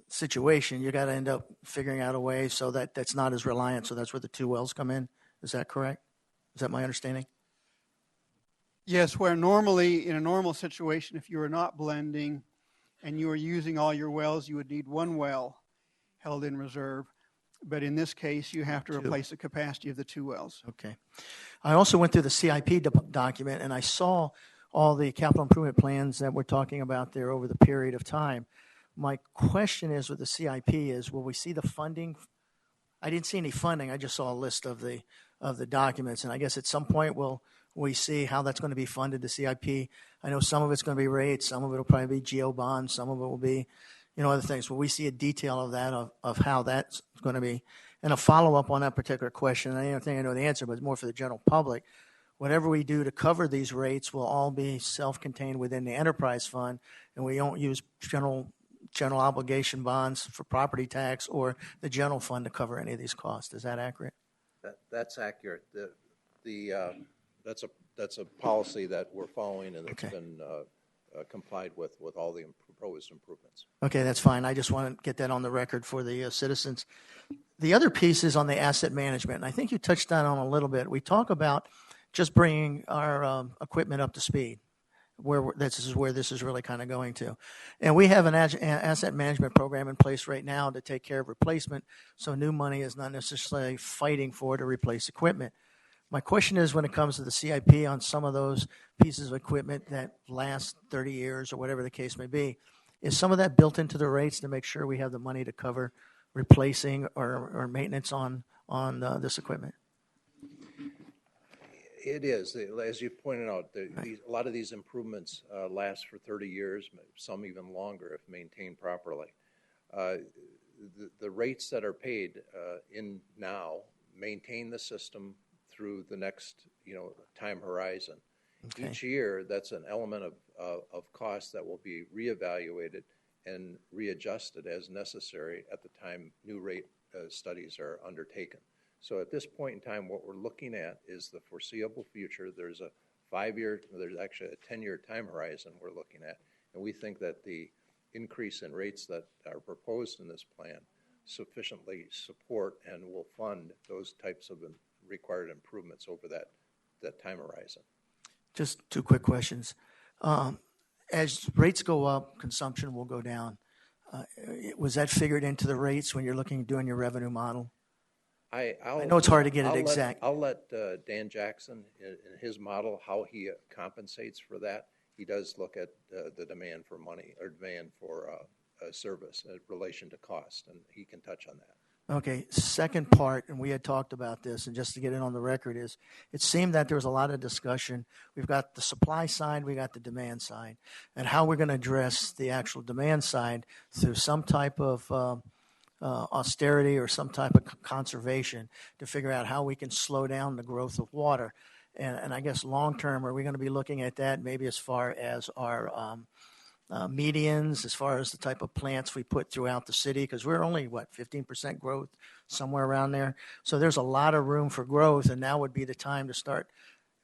[SPEAKER 10] situation, you got to end up figuring out a way so that that's not as reliant. So that's where the 2 wells come in. Is that correct? Is that my understanding?
[SPEAKER 8] Yes, where normally, in a normal situation, if you were not blending and you were using all your wells, you would need 1 well held in reserve. But in this case, you have to replace the capacity of the 2 wells.
[SPEAKER 10] Okay. I also went through the CIP document, and I saw all the capital improvement plans that we're talking about there over the period of time. My question is with the CIP is, will we see the funding? I didn't see any funding. I just saw a list of the documents, and I guess at some point will we see how that's going to be funded, the CIP. I know some of it's going to be rates, some of it will probably be geo bonds, some of it will be other things. Will we see a detail of that, of how that's going to be? And a follow-up on that particular question, I don't think I know the answer, but it's more for the general public. Whatever we do to cover these rates will all be self-contained within the enterprise fund, and we don't use general obligation bonds for property tax or the general fund to cover any of these costs. Is that accurate?
[SPEAKER 3] That's accurate. That's a policy that we're following, and it's been complied with all the proposed improvements.
[SPEAKER 10] Okay, that's fine. I just want to get that on the record for the citizens. The other piece is on the asset management, and I think you touched on a little bit. We talk about just bringing our equipment up to speed, this is where this is really kind of going to. And we have an asset management program in place right now to take care of replacement, so new money is not necessarily fighting for to replace equipment. My question is, when it comes to the CIP on some of those pieces of equipment that last 30 years or whatever the case may be, is some of that built into the rates to make sure we have the money to cover replacing or maintenance on this equipment?
[SPEAKER 3] It is. As you pointed out, a lot of these improvements last for 30 years, some even longer if maintained properly. The rates that are paid in now maintain the system through the next time horizon. Okay. Each year, that's an element of cost that will be reevaluated and readjusted as necessary at the time new rate studies are undertaken. So at this point in time, what we're looking at is the foreseeable future. There's a 5-year, there's actually a 10-year time horizon we're looking at, and we think that the increase in rates that are proposed in this plan sufficiently support and will fund those types of required improvements over that time horizon.
[SPEAKER 10] Just 2 quick questions. As rates go up, consumption will go down. Was that figured into the rates when you're doing your revenue model? I know it's hard to get it exact.
[SPEAKER 3] I'll let Dan Jackson, in his model, how he compensates for that. He does look at the demand for money or demand for service in relation to cost, and he can touch on that.
[SPEAKER 10] Okay, second part, and we had talked about this, and just to get it on the record, is it seemed that there was a lot of discussion. We've got the supply side, we got the demand side, and how we're going to address the actual demand side through some type of austerity or some type of conservation to figure out how we can slow down the growth of water. And I guess long term, are we going to be looking at that maybe as far as our medians, as far as the type of plants we put throughout the city, because we're only, 15% growth, somewhere around there. So there's a lot of room for growth, and now would be the time to start,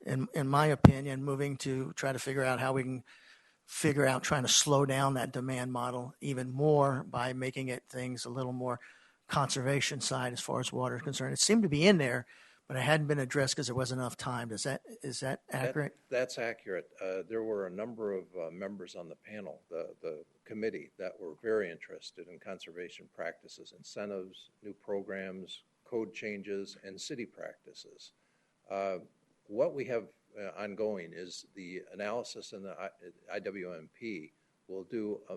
[SPEAKER 10] in my opinion, moving to try to figure out how we can figure out trying to slow down that demand model even more by making it things a little more conservation side as far as water is concerned. It seemed to be in there, but it hadn't been addressed because there wasn't enough time. Is that accurate?
[SPEAKER 3] That's accurate. There were a number of members on the panel, the committee, that were very interested in conservation practices, incentives, new programs, code changes, and city practices. What we have ongoing is the analysis in the IWMP will do a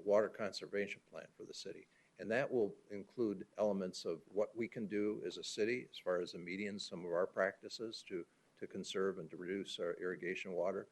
[SPEAKER 3] water conservation plan for the city. And that will include elements of what we can do as a city as far as the medians, some of our practices to conserve and to reduce our irrigation water,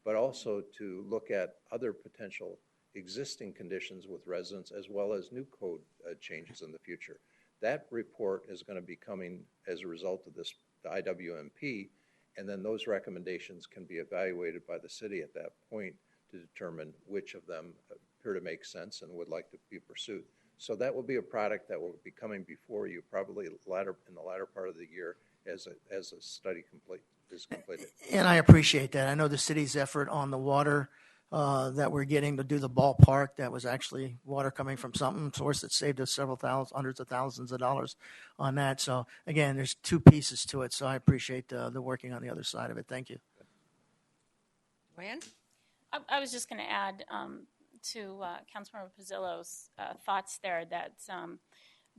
[SPEAKER 3] but also to look at other potential existing conditions with residents as well as new code changes in the future. That report is going to be coming as a result of the IWMP, and then those recommendations can be evaluated by the city at that point to determine which of them appear to make sense and would like to be pursued. So that will be a product that will be coming before you probably in the latter part of the year as a study is completed.
[SPEAKER 10] And I appreciate that. I know the city's effort on the water that we're getting to do the ballpark, that was actually water coming from some source that saved us hundreds of thousands of dollars on that. So again, there's 2 pieces to it. So I appreciate the working on the other side of it. Thank you.
[SPEAKER 1] Joanne?
[SPEAKER 11] I was just going to add to Councilmember Pizzillo's thoughts there that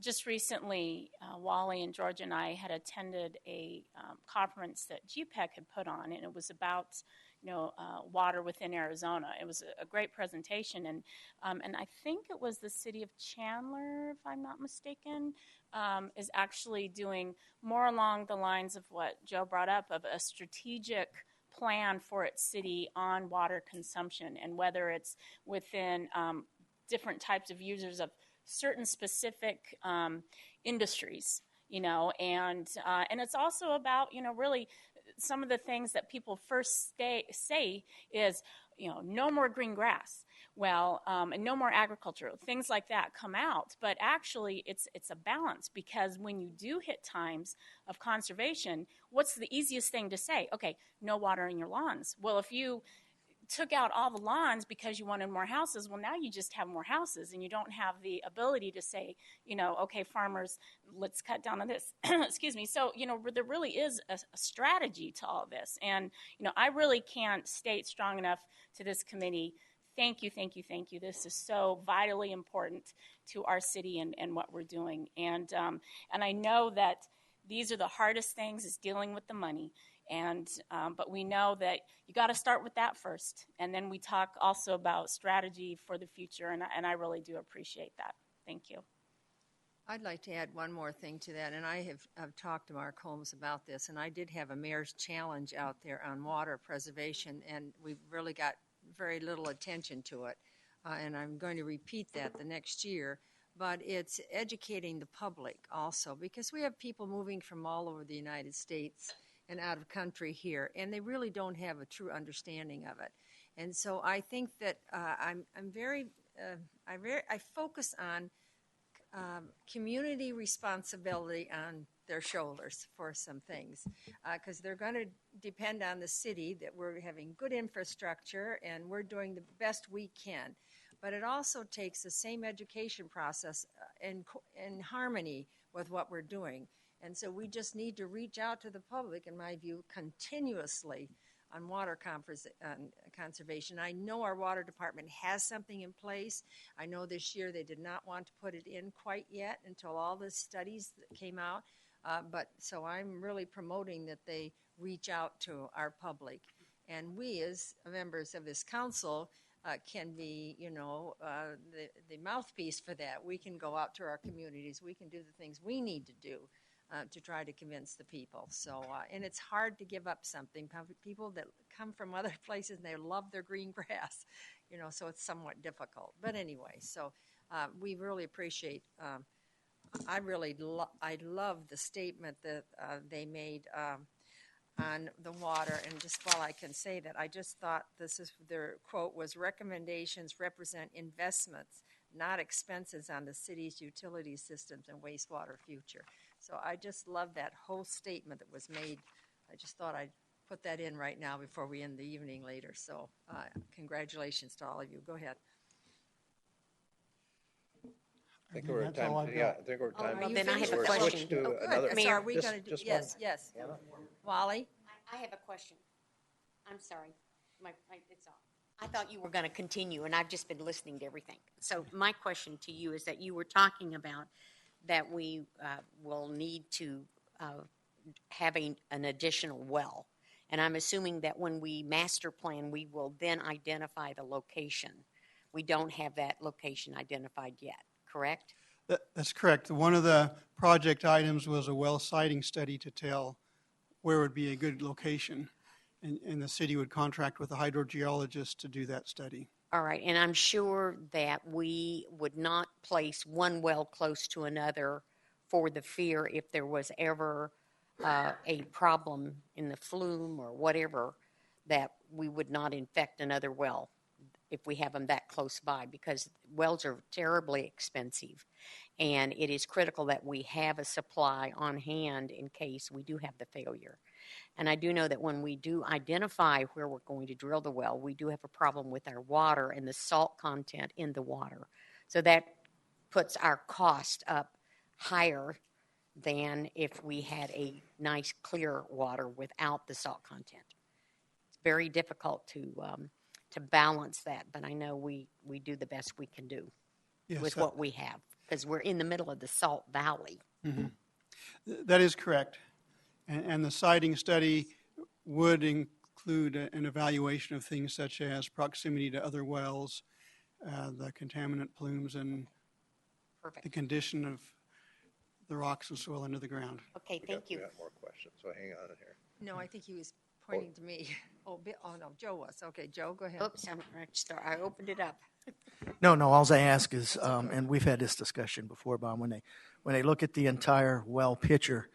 [SPEAKER 11] just recently Wally and George and I had attended a conference that GPEC had put on, and it was about water within Arizona. It was a great presentation, and I think it was the city of Chandler, if I'm not mistaken, is actually doing more along the lines of what Joe brought up, of a strategic plan for its city on water consumption, and whether it's within different types of users of certain specific industries, and it's also about, really some of the things that people first say is, no more green grass. Well, and no more agriculture, things like that come out. But actually, it's a balance, because when you do hit times of conservation, what's the easiest thing to say? Okay, no watering your lawns. Well, if you took out all the lawns because you wanted more houses. Well, now you just have more houses, and you don't have the ability to say, okay, farmers, let's cut down on this. Excuse me. So, there really is a strategy to all this. And, I really can't state strong enough to this committee, thank you, thank you, thank you. This is so vitally important to our city and what we're doing. And I know that these are the hardest things, is dealing with the money. But we know that you got to start with that first. And then we talk also about strategy for the future. And I really do appreciate that. Thank you.
[SPEAKER 1] I'd like to add one more thing to that, and I've talked to Mark Holmes about this, and I did have a mayor's challenge out there on water preservation, and we've really got very little attention to it, and I'm going to repeat that the next year, but it's educating the public also, because we have people moving from all over the United States and out of country here, and they really don't have a true understanding of it. And so I think that I focus on community responsibility on their shoulders for some things, because they're going to depend on the city, that we're having good infrastructure and we're doing the best we can. But it also takes the same education process in harmony with what we're doing. And so we just need to reach out to the public, in my view, continuously on water conservation. I know our water department has something in place. I know this year they did not want to put it in quite yet until all the studies came out. So I'm really promoting that they reach out to our public. And we, as members of this council, can be, the mouthpiece for that. We can go out to our communities. We can do the things we need to do to try to convince the people. So, and it's hard to give up something. People that come from other places, and they love their green grass, so it's somewhat difficult. But anyway, so we really appreciate, I love the statement that they made on the water. And just while I can say that, I just thought their quote was, "Recommendations represent investments, not expenses on the city's utility systems and wastewater future." So I just love that whole statement that was made. I just thought I'd put that in right now before we end the evening later. So congratulations to all of you. Go ahead.
[SPEAKER 3] I think we're at time. Yeah, I think we're at time.
[SPEAKER 12] Then I have a
[SPEAKER 3] We're
[SPEAKER 12] question.
[SPEAKER 3] switched to
[SPEAKER 1] Good.
[SPEAKER 3] another.
[SPEAKER 1] So are we going to do?
[SPEAKER 3] Just
[SPEAKER 1] Yes,
[SPEAKER 3] one.
[SPEAKER 1] yes. Wally?
[SPEAKER 12] I have a question. I'm sorry. It's off. I thought you were going to continue, and I've just been listening to everything. So my question to you is that you were talking about that we will need to have an additional well. And I'm assuming that when we master plan, we will then identify the location. We don't have that location identified yet, correct?
[SPEAKER 8] That's correct. One of the project items was a well siting study to tell where would be a good location. And the city would contract with a hydrogeologist to do that study.
[SPEAKER 12] All right, and I'm sure that we would not place one well close to another for the fear if there was ever a problem in the flume or whatever, that we would not infect another well if we have them that close by, because wells are terribly expensive, and it is critical that we have a supply on hand in case we do have the failure. And I do know that when we do identify where we're going to drill the well, we do have a problem with our water and the salt content in the water. So that puts our cost up higher than if we had a nice, clear water without the salt content. It's very difficult to balance that, but I know we do the best we can do with what we have, because we're in the middle of the Salt Valley.
[SPEAKER 8] Mm-hmm. That is correct. And the siting study would include an evaluation of things such as proximity to other wells, the contaminant plumes, and
[SPEAKER 12] Perfect.
[SPEAKER 8] the condition of the rocks and soil under the ground.
[SPEAKER 12] Okay, thank you.
[SPEAKER 3] We got more questions, so hang on here.
[SPEAKER 1] No, I think he was pointing to me. Oh, no, Joe was. Okay, Joe, go ahead.
[SPEAKER 12] Oops, I opened it up.
[SPEAKER 10] No, all I ask is, and we've had this discussion before, Bob, when they look at the entire well picture,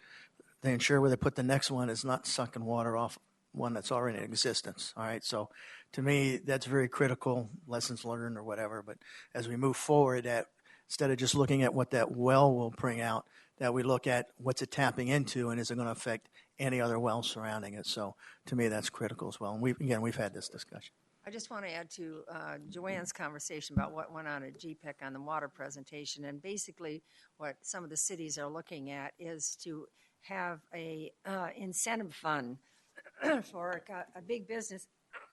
[SPEAKER 10] they ensure where they put the next one is not sucking water off one that's already in existence. All right, so to me, that's very critical, lessons learned or whatever. But as we move forward, that instead of just looking at what that well will bring out, that we look at what's it tapping into, and is it going to affect any other wells surrounding it. So to me, that's critical as well. And we've had this discussion.
[SPEAKER 1] I just want to add to Joanne's conversation about what went on at GPEC on the water presentation. And basically what some of the cities are looking at is to have a incentive fund for a big business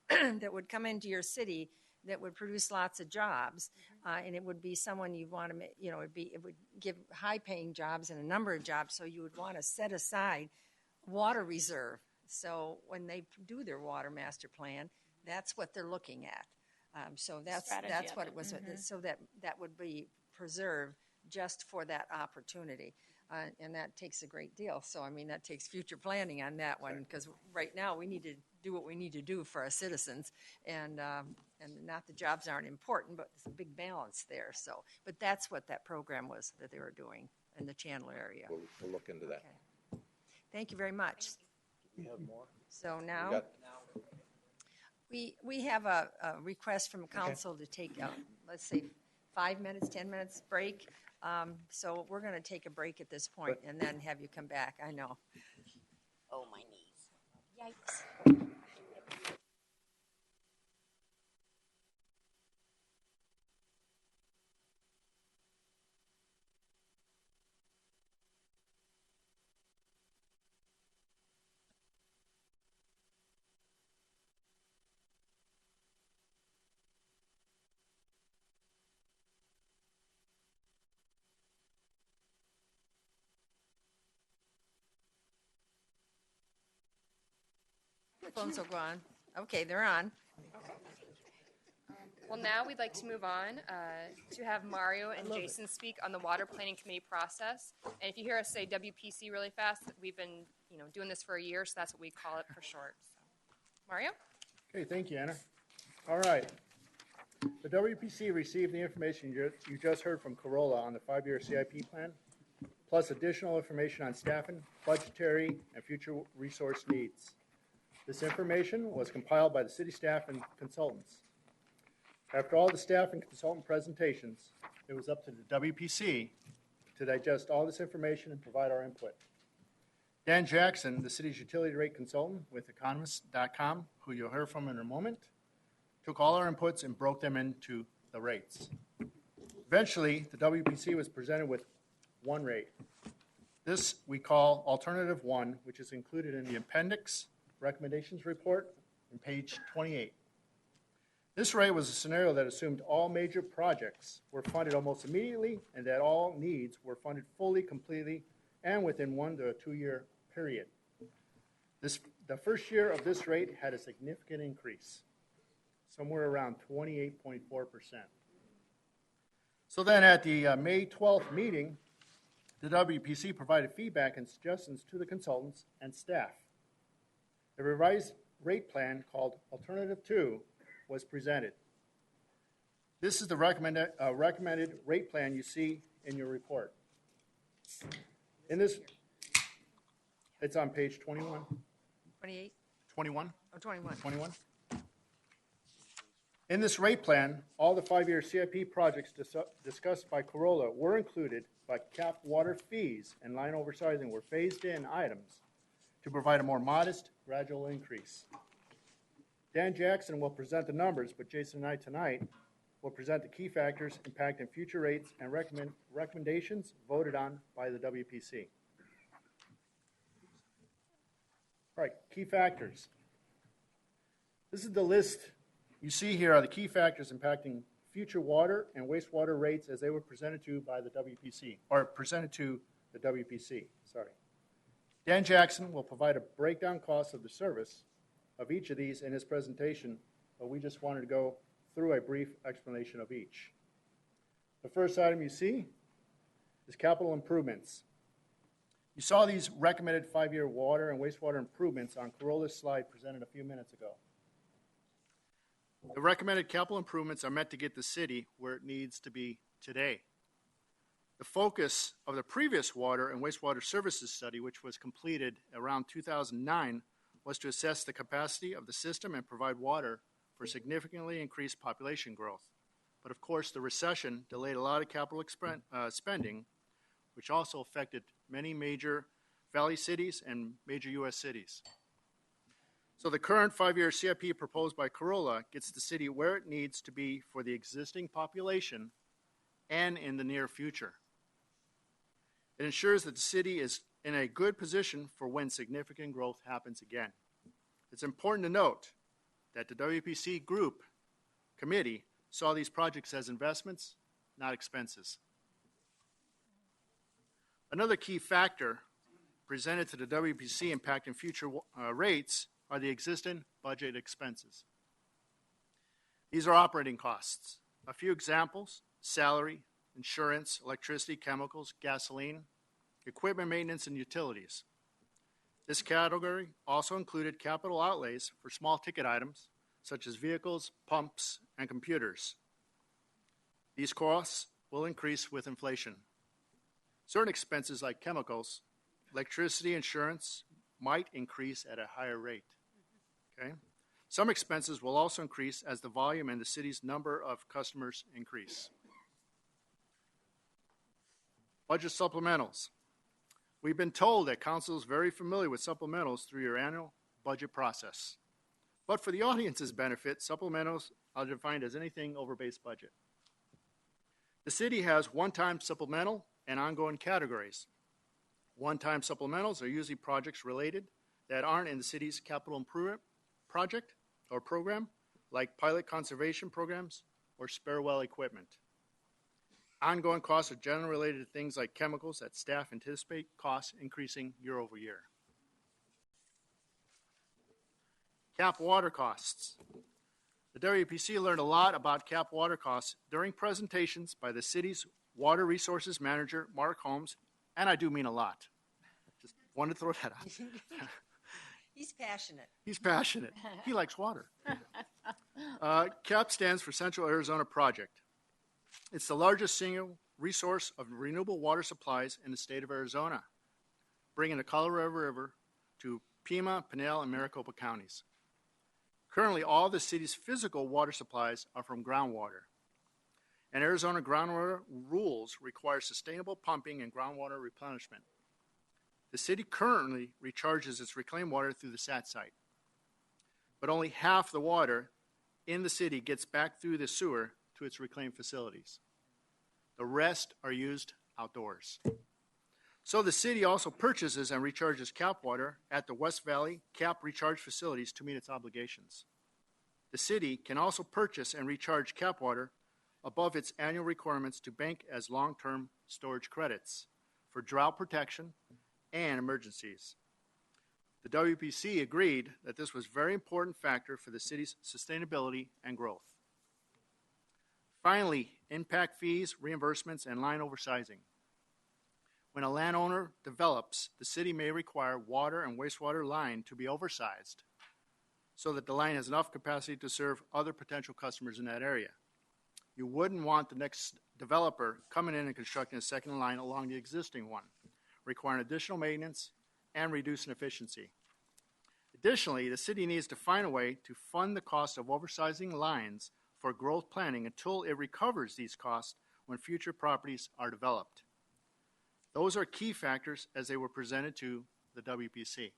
[SPEAKER 1] that would come into your city that would produce lots of jobs, and it would be someone you want to, it would give high-paying jobs and a number of jobs. So you would want to set aside water reserve. So when they do their water master plan, that's what they're looking at. So that's what it was. So that would be preserved just for that opportunity. And that takes a great deal. So, I mean, that takes future planning on that one, because right now we need to do what we need to do for our citizens. And not the jobs aren't important, but it's a big balance there. So, but that's what that program was that they were doing in the Chandler area.
[SPEAKER 3] We'll look into that.
[SPEAKER 1] Okay. Thank you very much.
[SPEAKER 3] We have more?
[SPEAKER 1] So now we have a request from council to take, let's say, 5 minutes, 10 minutes break. So we're going to take a break at this point and then have you come back. I know.
[SPEAKER 12] Oh, my knees. Yikes.
[SPEAKER 1] Phones will go on. Okay, they're on.
[SPEAKER 2] Well, now we'd like to move on to have Mario and Jason speak on the water planning committee process. And if you hear us say WPC really fast, we've been doing this for a year, so that's what we call it for short. So, Mario?
[SPEAKER 4] Okay, thank you, Anna. All right. The WPC received the information you just heard from Corolla on the 5-year CIP plan, plus additional information on staffing, budgetary, and future resource needs. This information was compiled by the city staff and consultants. After all the staff and consultant presentations, it was up to the WPC to digest all this information and provide our input. Dan Jackson, the city's utility rate consultant with economist.com, who you'll hear from in a moment, took all our inputs and broke them into the rates. Eventually, the WPC was presented with one rate. This we call Alternative 1, which is included in the appendix recommendations report on page 28. This rate was a scenario that assumed all major projects were funded almost immediately and that all needs were funded fully, completely, and within 1 to 2 year period. The first year of this rate had a significant increase, somewhere around 28.4%. So then at the May 12th meeting, the WPC provided feedback and suggestions to the consultants and staff. The revised rate plan called Alternative 2 was presented. This is the recommended rate plan you see in your report. In this, it's on page 21.
[SPEAKER 1] 28?
[SPEAKER 4] 21?
[SPEAKER 1] Oh, 21.
[SPEAKER 4] 21. In this rate plan, all the 5-year CIP projects discussed by Corolla were included, but capped water fees and line oversizing were phased in items to provide a more modest, gradual increase. Dan Jackson will present the numbers, but Jason and I tonight will present the key factors impacting future rates and recommendations voted on by the WPC. All right, key factors. This is the list you see here are the key factors impacting future water and wastewater rates as they were presented to by the WPC, or presented to the WPC, sorry. Dan Jackson will provide a breakdown cost of the service of each of these in his presentation, but we just wanted to go through a brief explanation of each. The first item you see is capital improvements. You saw these recommended 5-year water and wastewater improvements on Corolla's slide presented a few minutes ago. The recommended capital improvements are meant to get the city where it needs to be today. The focus of the previous water and wastewater services study, which was completed around 2009, was to assess the capacity of the system and provide water for significantly increased population growth. But of course, the recession delayed a lot of capital spending, which also affected many major Valley cities, and major U.S. cities. So the current 5-year CIP proposed by Corolla gets the city where it needs to be for the existing population and in the near future. It ensures that the city is in a good position for when significant growth happens again. It's important to note that the WPC Group Committee saw these projects as investments, not expenses. Another key factor presented to the WPC impacting future rates are the existing budget expenses. These are operating costs. A few examples: salary, insurance, electricity, chemicals, gasoline, equipment maintenance, and utilities. This category also included capital outlays for small ticket items such as vehicles, pumps, and computers. These costs will increase with inflation. Certain expenses like chemicals, electricity, insurance might increase at a higher rate. Okay? Some expenses will also increase as the volume and the city's number of customers increase. Budget supplementals. We've been told that council is very familiar with supplementals through your annual budget process. But for the audience's benefit, supplementals are defined as anything over base budget. The city has one-time supplemental and ongoing categories. One-time supplementals are usually projects related that aren't in the city's capital improvement project or program, like pilot conservation programs or spare well equipment. Ongoing costs are generally related to things like chemicals that staff anticipate costs increasing year over year. Cap water costs. The WPC learned a lot about cap water costs during presentations by the city's Water Resources Manager, Mark Holmes, and I do mean a lot. Just wanted to throw that out.
[SPEAKER 1] He's passionate.
[SPEAKER 4] He's passionate. He likes water. CAP stands for Central Arizona Project. It's the largest single resource of renewable water supplies in the state of Arizona, bringing the Colorado River to Pima, Pinal, and Maricopa counties. Currently, all the city's physical water supplies are from groundwater. And Arizona groundwater rules require sustainable pumping and groundwater replenishment. The city currently recharges its reclaimed water through the SAT site. But only half the water in the city gets back through the sewer to its reclaimed facilities. The rest are used outdoors. So the city also purchases and recharges cap water at the West Valley cap recharge facilities to meet its obligations. The city can also purchase and recharge cap water above its annual requirements to bank as long-term storage credits for drought protection and emergencies. The WPC agreed that this was a very important factor for the city's sustainability and growth. Finally, impact fees, reimbursements, and line oversizing. When a landowner develops, the city may require water and wastewater line to be oversized so that the line has enough capacity to serve other potential customers in that area. You wouldn't want the next developer coming in and constructing a second line along the existing one, requiring additional maintenance and reducing efficiency. Additionally, the city needs to find a way to fund the cost of oversizing lines for growth planning until it recovers these costs when future properties are developed. Those are key factors as they were presented to the WPC.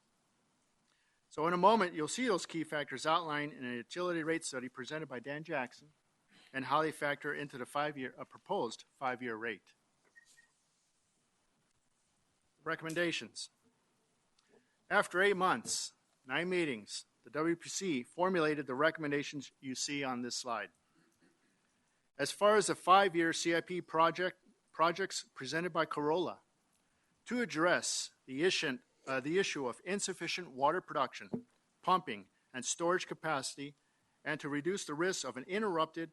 [SPEAKER 4] So in a moment, you'll see those key factors outlined in a utility rate study presented by Dan Jackson and how they factor into the proposed five-year rate. Recommendations. After 8 months, 9 meetings, the WPC formulated the recommendations you see on this slide. As far as the 5-year CIP projects presented by Corolla, to address the issue of insufficient water production, pumping, and storage capacity, and to reduce the risk of an interruption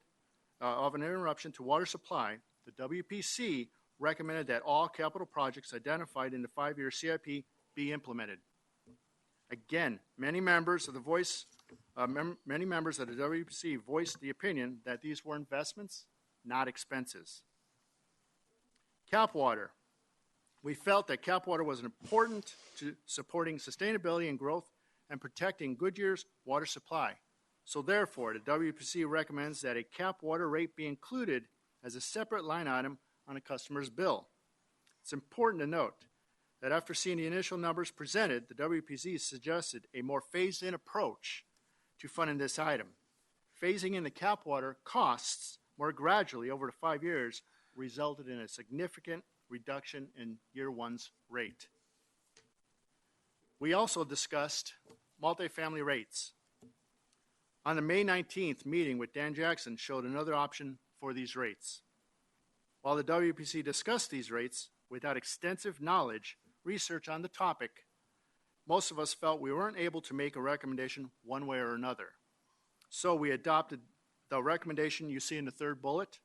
[SPEAKER 4] to water supply, the WPC recommended that all capital projects identified in the 5-year CIP be implemented. Again, many members of the WPC voiced the opinion that these were investments, not expenses. Cap water. We felt that cap water was important to supporting sustainability and growth and protecting Goodyear's water supply. So therefore, the WPC recommends that a cap water rate be included as a separate line item on a customer's bill. It's important to note that after seeing the initial numbers presented, the WPC suggested a more phased-in approach to funding this item. Phasing in the cap water costs more gradually over the 5 years resulted in a significant reduction in year one's rate. We also discussed multifamily rates. On the May 19th meeting with Dan Jackson showed another option for these rates. While the WPC discussed these rates without extensive knowledge, research on the topic, most of us felt we weren't able to make a recommendation one way or another. So we adopted the recommendation you see in the third bullet.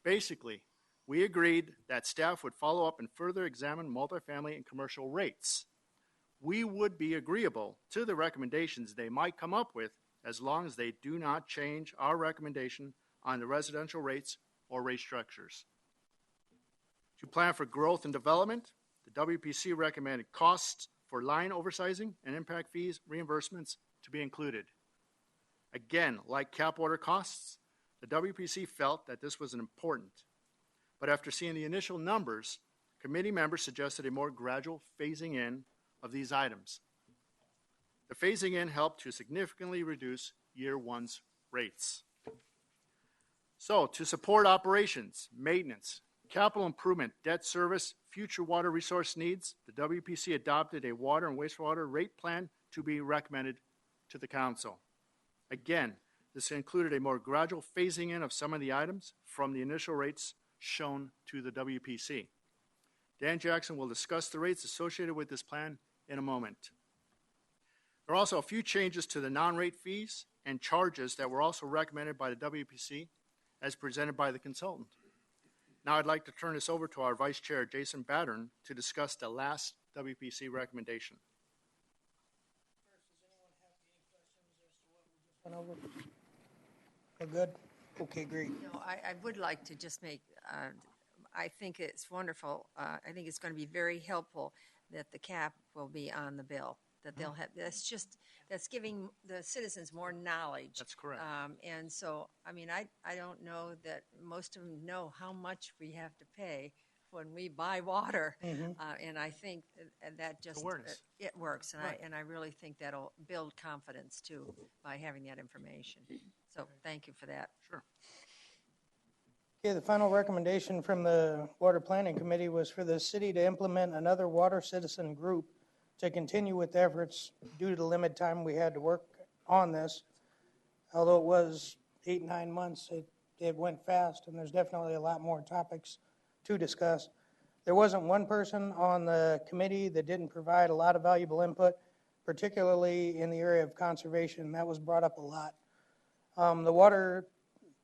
[SPEAKER 4] Basically, we agreed that staff would follow up and further examine multifamily and commercial rates. We would be agreeable to the recommendations they might come up with as long as they do not change our recommendation on the residential rates or rate structures. To plan for growth and development, the WPC recommended costs for line oversizing and impact fees reimbursements to be included. Again, like cap water costs, the WPC felt that this was important. But after seeing the initial numbers, committee members suggested a more gradual phasing in of these items. The phasing in helped to significantly reduce year one's rates. So, to support operations, maintenance, capital improvement, debt service, future water resource needs, the WPC adopted a water and wastewater rate plan to be recommended to the council. Again, this included a more gradual phasing in of some of the items from the initial rates shown to the WPC. Dan Jackson will discuss the rates associated with this plan in a moment. There are also a few changes to the non-rate fees and charges that were also recommended by the WPC as presented by the consultant. Now I'd like to turn this over to our Vice Chair, Jason Battern, to discuss the last WPC recommendation.
[SPEAKER 5] We're good? Okay, great.
[SPEAKER 1] No, I would like to just make, I think it's wonderful. I think it's going to be very helpful that the cap will be on the bill, that they'll have, that's giving the citizens more knowledge.
[SPEAKER 4] That's correct.
[SPEAKER 1] And so, I mean, I don't know that most of them know how much we have to pay when we buy water. And I think that just, it works. And,
[SPEAKER 4] Right.
[SPEAKER 1] I really think that'll build confidence too by having that information. So thank you for that.
[SPEAKER 4] Sure.
[SPEAKER 5] Okay, the final recommendation from the Water Planning Committee was for the city to implement another water citizen group to continue with efforts due to the limited time we had to work on this. Although it was 8-9 months, it went fast, and there's definitely a lot more topics to discuss. There wasn't one person on the committee that didn't provide a lot of valuable input, particularly in the area of conservation. That was brought up a lot. The water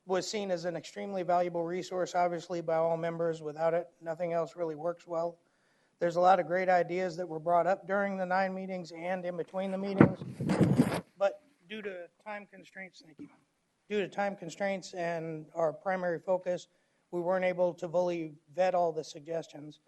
[SPEAKER 5] was seen as an extremely valuable resource, obviously, by all members. Without it, nothing else really works well. There's a lot of great ideas that were brought up during the 9 meetings and in between the meetings, but due to time constraints, due to time constraints and our primary focus, we weren't able to fully vet all the suggestions.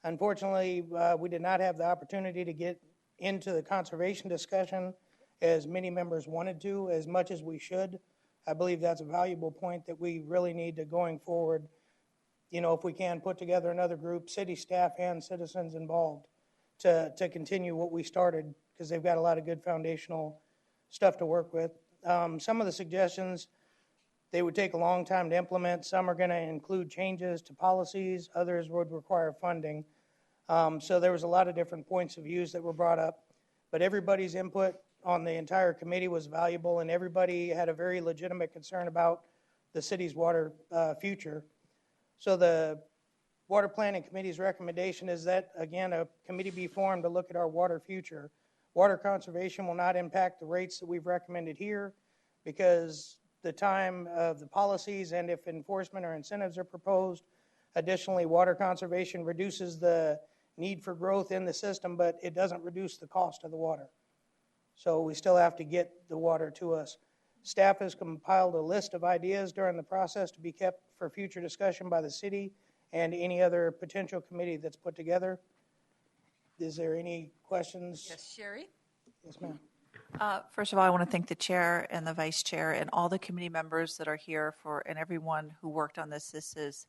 [SPEAKER 5] Unfortunately, we did not have the opportunity to get into the conservation discussion as many members wanted to, as much as we should. I believe that's a valuable point that we really need to, going forward, you know, if we can put together another group, city staff and citizens involved, to continue what we started, because they've got a lot of good foundational stuff to work with. Some of the suggestions, they would take a long time to implement. Some are going to include changes to policies. Others would require funding. So there was a lot of different points of views that were brought up. But everybody's input on the entire committee was valuable, and everybody had a very legitimate concern about the city's water future. So the Water Planning Committee's recommendation is that, again, a committee be formed to look at our water future. Water conservation will not impact the rates that we've recommended here, because the time of the policies and if enforcement or incentives are proposed. Additionally, water conservation reduces the need for growth in the system, but it doesn't reduce the cost of the water. So we still have to get the water to us. Staff has compiled a list of ideas during the process to be kept for future discussion by the city and any other potential committee that's put together. Is there any questions?
[SPEAKER 1] Yes, Sherry?
[SPEAKER 5] Yes, ma'am.
[SPEAKER 9] First of all, I want to thank the chair and the vice chair and all the committee members that are here and everyone who worked on this. This is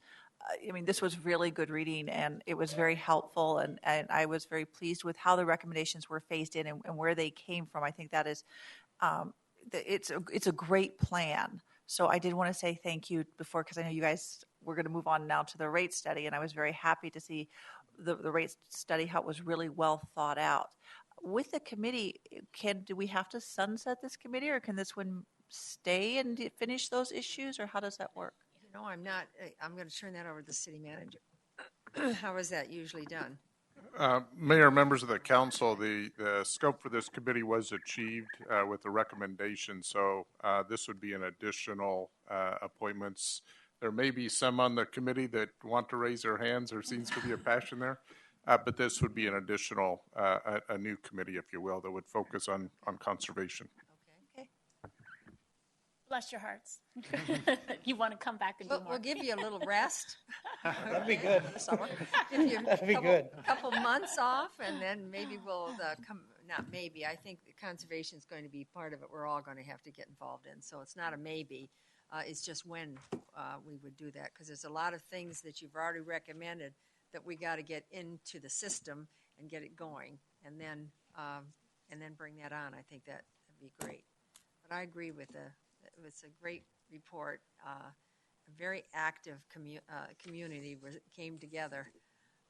[SPEAKER 9] I mean, this was really good reading, and it was very helpful, and I was very pleased with how the recommendations were phased in and where they came from. I think that is, it's a great plan. So I did want to say thank you before, because I know you guys were going to move on now to the rate study, and I was very happy to see the rate study, how it was really well thought out. With the committee, do we have to sunset this committee, or can this one stay and finish those issues, or how does that work?
[SPEAKER 1] No, I'm not. I'm going to turn that over to the city manager. How is that usually done?
[SPEAKER 13] Mayor, members of the council, the scope for this committee was achieved with the recommendation, so this would be an additional appointments. There may be some on the committee that want to raise their hands. There seems to be a passion there, but this would be an additional, a new committee, if you will, that would focus on conservation.
[SPEAKER 1] Okay.
[SPEAKER 11] Bless your hearts. You want to come back and do more.
[SPEAKER 1] We'll give you a little rest.
[SPEAKER 5] That'd be good.
[SPEAKER 1] Give you
[SPEAKER 5] That'd be good.
[SPEAKER 1] couple months off, and then maybe we'll come. Not maybe. I think the conservation is going to be part of it. We're all going to have to get involved in. So it's not a maybe. It's just when we would do that, because there's a lot of things that you've already recommended that we got to get into the system and get it going, and then bring that on. I think that would be great. But I agree with it was a great report. A very active community came together.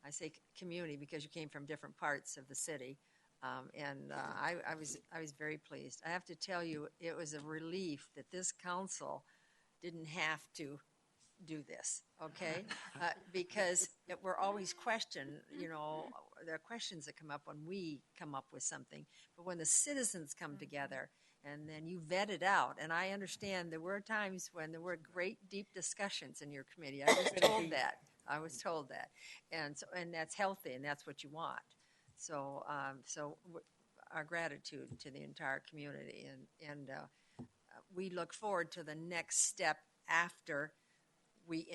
[SPEAKER 1] I say community because you came from different parts of the city, and I was very pleased. I have to tell you, it was a relief that this council didn't have to do this, okay? Because we're always questioned, there are questions that come up when we come up with something, but when the citizens come together and then you vet it out, and I understand there were times when there were great deep discussions in your committee. I was told that. And that's healthy, and that's what you want. So our gratitude to the entire community, and we look forward to the next step after we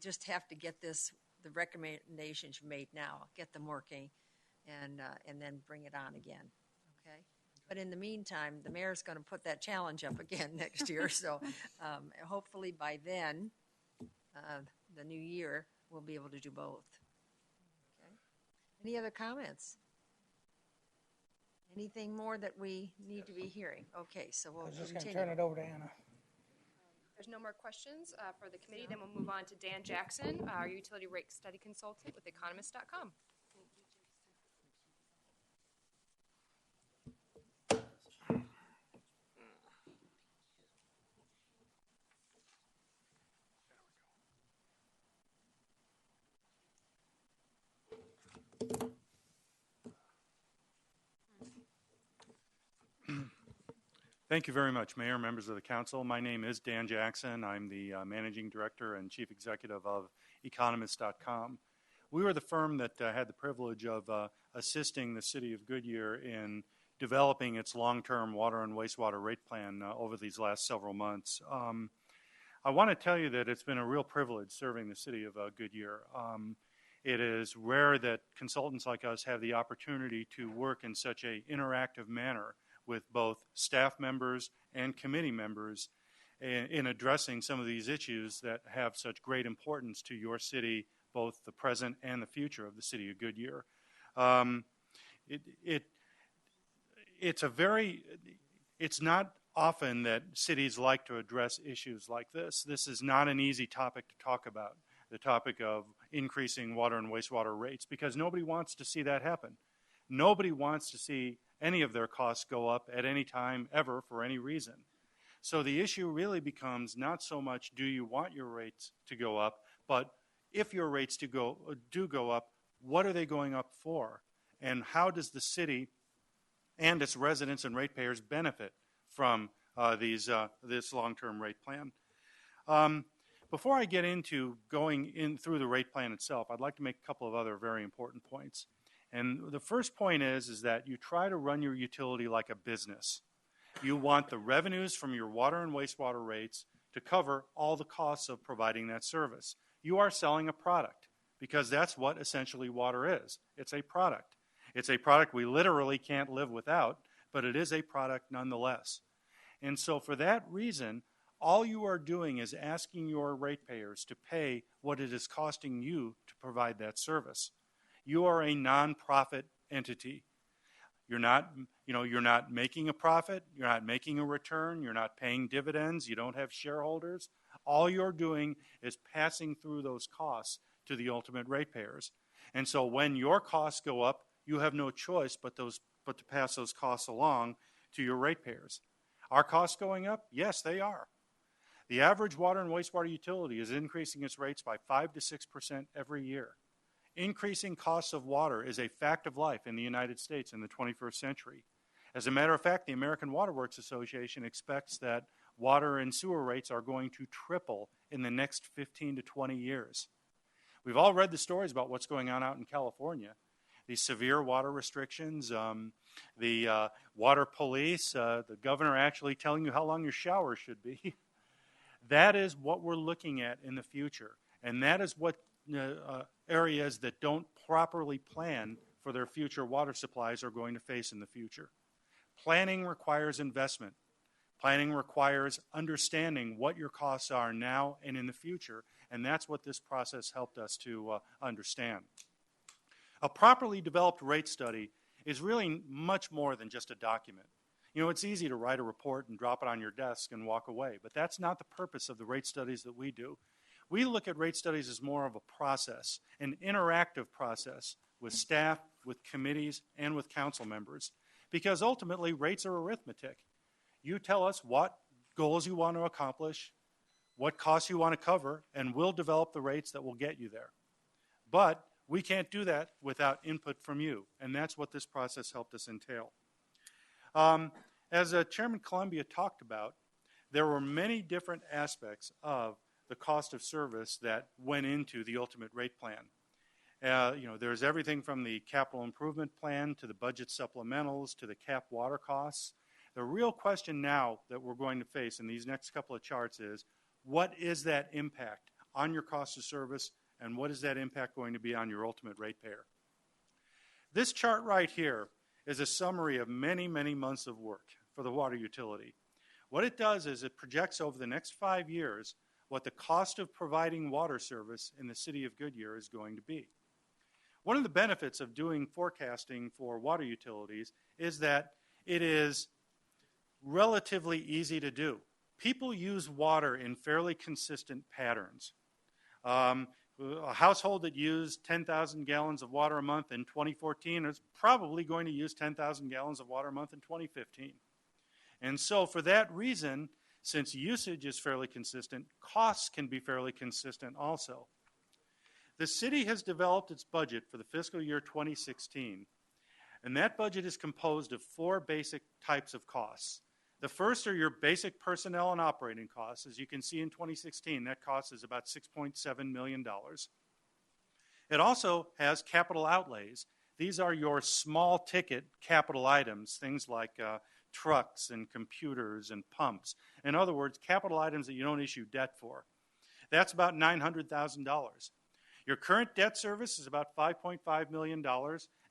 [SPEAKER 1] just have to get the recommendations you made now, get them working, and then bring it on again, okay? But in the meantime, the mayor's going to put that challenge up again next year, so hopefully by then, the new year, we'll be able to do both. Okay. Any other comments? Anything more that we need to be hearing? Okay, so we'll
[SPEAKER 5] I was just going to
[SPEAKER 1] continue.
[SPEAKER 5] turn it over to Anna.
[SPEAKER 2] There's no more questions for the committee. Then we'll move on to Dan Jackson, our utility rate study consultant with economist.com.
[SPEAKER 14] Thank you very much, Mayor, members of the council. My name is Dan Jackson. I'm the managing director and chief executive of economist.com. We were the firm that had the privilege of assisting the city of Goodyear in developing its long-term water and wastewater rate plan over these last several months. I want to tell you that it's been a real privilege serving the city of Goodyear. It is rare that consultants like us have the opportunity to work in such an interactive manner with both staff members and committee members in addressing some of these issues that have such great importance to your city, both the present and the future of the city of Goodyear. It's not often that cities like to address issues like this. This is not an easy topic to talk about, the topic of increasing water and wastewater rates, because nobody wants to see that happen. Nobody wants to see any of their costs go up at any time ever for any reason. So the issue really becomes not so much do you want your rates to go up, but if your rates do go up, what are they going up for? And how does the city and its residents and ratepayers benefit from this long-term rate plan? Before I get into going in through the rate plan itself, I'd like to make a couple of other very important points. And the first point is that you try to run your utility like a business. You want the revenues from your water and wastewater rates to cover all the costs of providing that service. You are selling a product, because that's what essentially water is. It's a product. It's a product we literally can't live without, but it is a product nonetheless. And so for that reason, all you are doing is asking your ratepayers to pay what it is costing you to provide that service. You are a nonprofit entity. You're not making a profit. You're not making a return. You're not paying dividends. You don't have shareholders. All you're doing is passing through those costs to the ultimate ratepayers. And so when your costs go up, you have no choice but to pass those costs along to your ratepayers. Are costs going up? Yes, they are. The average water and wastewater utility is increasing its rates by 5 to 6% every year. Increasing costs of water is a fact of life in the United States in the 21st century. As a matter of fact, the American Water Works Association expects that water and sewer rates are going to triple in the next 15 to 20 years. We've all read the stories about what's going on out in California. These severe water restrictions, the water police, the governor actually telling you how long your shower should be. That is what we're looking at in the future. And that is what areas that don't properly plan for their future water supplies are going to face in the future. Planning requires investment. Planning requires understanding what your costs are now and in the future, and that's what this process helped us to understand. A properly developed rate study is really much more than just a document. You know, it's easy to write a report and drop it on your desk and walk away, but that's not the purpose of the rate studies that we do. We look at rate studies as more of a process, an interactive process with staff, with committees, and with council members, because ultimately rates are arithmetic. You tell us what goals you want to accomplish, what costs you want to cover, and we'll develop the rates that will get you there. But we can't do that without input from you, and that's what this process helped us entail. As Chairman Columbia talked about, there were many different aspects of the cost of service that went into the ultimate rate plan. There's everything from the capital improvement plan to the budget supplementals to the cap water costs. The real question now that we're going to face in these next couple of charts is, what is that impact on your cost of service, and what is that impact going to be on your ultimate ratepayer? This chart right here is a summary of many, many months of work for the water utility. What it does is it projects over the next 5 years what the cost of providing water service in the city of Goodyear is going to be. One of the benefits of doing forecasting for water utilities is that it is relatively easy to do. People use water in fairly consistent patterns. A household that used 10,000 gallons of water a month in 2014 is probably going to use 10,000 gallons of water a month in 2015. And so for that reason, since usage is fairly consistent, costs can be fairly consistent also. The city has developed its budget for the fiscal year 2016, and that budget is composed of 4 basic types of costs. The first are your basic personnel and operating costs. As you can see in 2016, that cost is about $6.7 million. It also has capital outlays. These are your small ticket capital items, things like trucks and computers and pumps. In other words, capital items that you don't issue debt for. That's about $900,000. Your current debt service is about $5.5 million,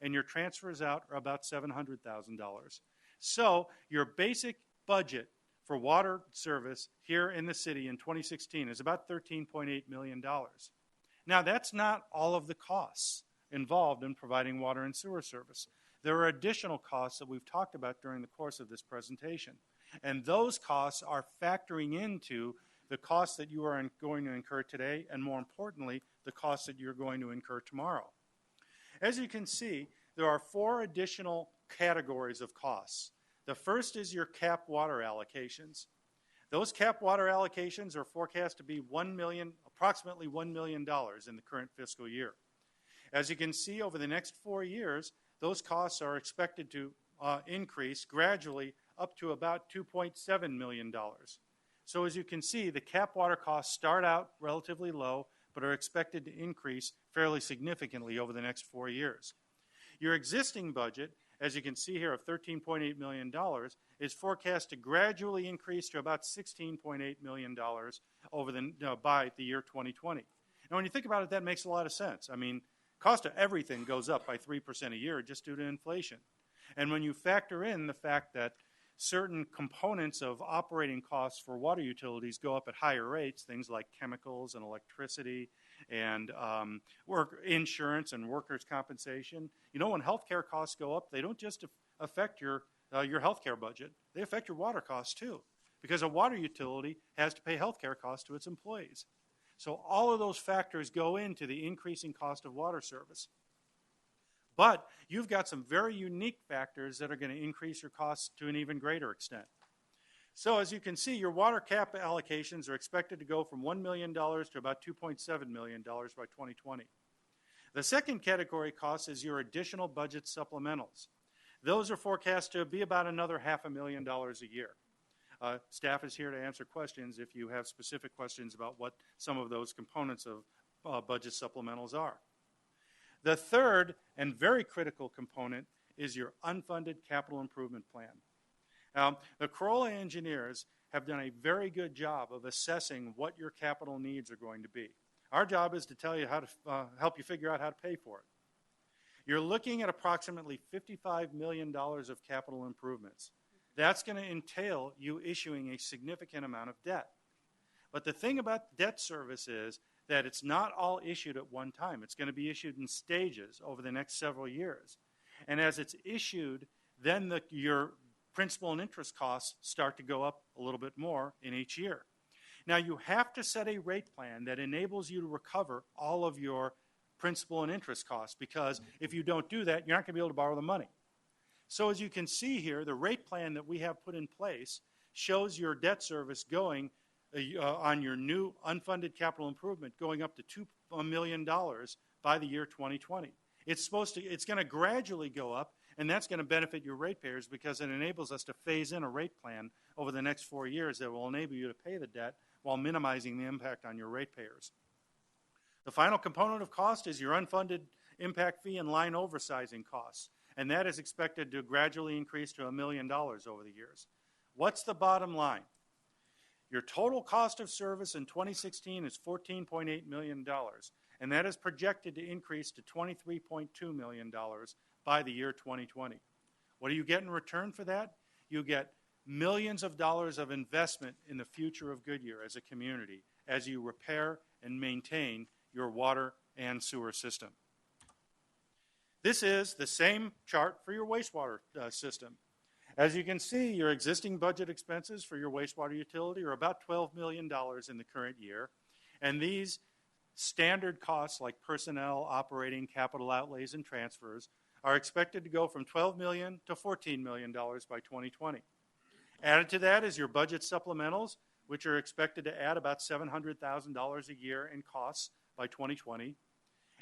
[SPEAKER 14] and your transfers out are about $700,000. So your basic budget for water service here in the city in 2016 is about $13.8 million. Now, that's not all of the costs involved in providing water and sewer service. There are additional costs that we've talked about during the course of this presentation, and those costs are factoring into the costs that you are going to incur today, and more importantly, the costs that you're going to incur tomorrow. As you can see, there are 4 additional categories of costs. The first is your cap water allocations. Those cap water allocations are forecast to be approximately $1 million in the current fiscal year. As you can see, over the next 4 years, those costs are expected to increase gradually up to about $2.7 million. So as you can see, the cap water costs start out relatively low, but are expected to increase fairly significantly over the next 4 years. Your existing budget, as you can see here, of $13.8 million, is forecast to gradually increase to about $16.8 million by the year 2020. Now, when you think about it, that makes a lot of sense. I mean, cost of everything goes up by 3% a year just due to inflation. And when you factor in the fact that certain components of operating costs for water utilities go up at higher rates, things like chemicals and electricity and work insurance and workers' compensation. You know, when healthcare costs go up, they don't just affect your healthcare budget. They affect your water costs too, because a water utility has to pay healthcare costs to its employees. So all of those factors go into the increasing cost of water service. But you've got some very unique factors that are going to increase your costs to an even greater extent. So as you can see, your water cap allocations are expected to go from $1 million to about $2.7 million by 2020. The second category cost is your additional budget supplementals. Those are forecast to be about another $500,000 a year. Staff is here to answer questions if you have specific questions about what some of those components of budget supplementals are. The third and very critical component is your unfunded capital improvement plan. The Corolla engineers have done a very good job of assessing what your capital needs are going to be. Our job is to tell you how to help you figure out how to pay for it. You're looking at approximately $55 million of capital improvements. That's going to entail you issuing a significant amount of debt. But the thing about debt service is that it's not all issued at one time. It's going to be issued in stages over the next several years. And as it's issued, then your principal and interest costs start to go up a little bit more in each year. Now, you have to set a rate plan that enables you to recover all of your principal and interest costs, because if you don't do that, you're not going to be able to borrow the money. So as you can see here, the rate plan that we have put in place shows your debt service going on your new unfunded capital improvement going up to $2 million by the year 2020. It's going to gradually go up, and that's going to benefit your ratepayers because it enables us to phase in a rate plan over the next 4 years that will enable you to pay the debt while minimizing the impact on your ratepayers. The final component of cost is your unfunded impact fee and line oversizing costs, and that is expected to gradually increase to $1 million over the years. What's the bottom line? Your total cost of service in 2016 is $14.8 million, and that is projected to increase to $23.2 million by the year 2020. What do you get in return for that? You get millions of dollars of investment in the future of Goodyear as a community as you repair and maintain your water and sewer system. This is the same chart for your wastewater system. As you can see, your existing budget expenses for your wastewater utility are about $12 million in the current year, and these standard costs like personnel, operating, capital outlays, and transfers are expected to go from $12 million to $14 million by 2020. Added to that is your budget supplementals, which are expected to add about $700,000 a year in costs by 2020,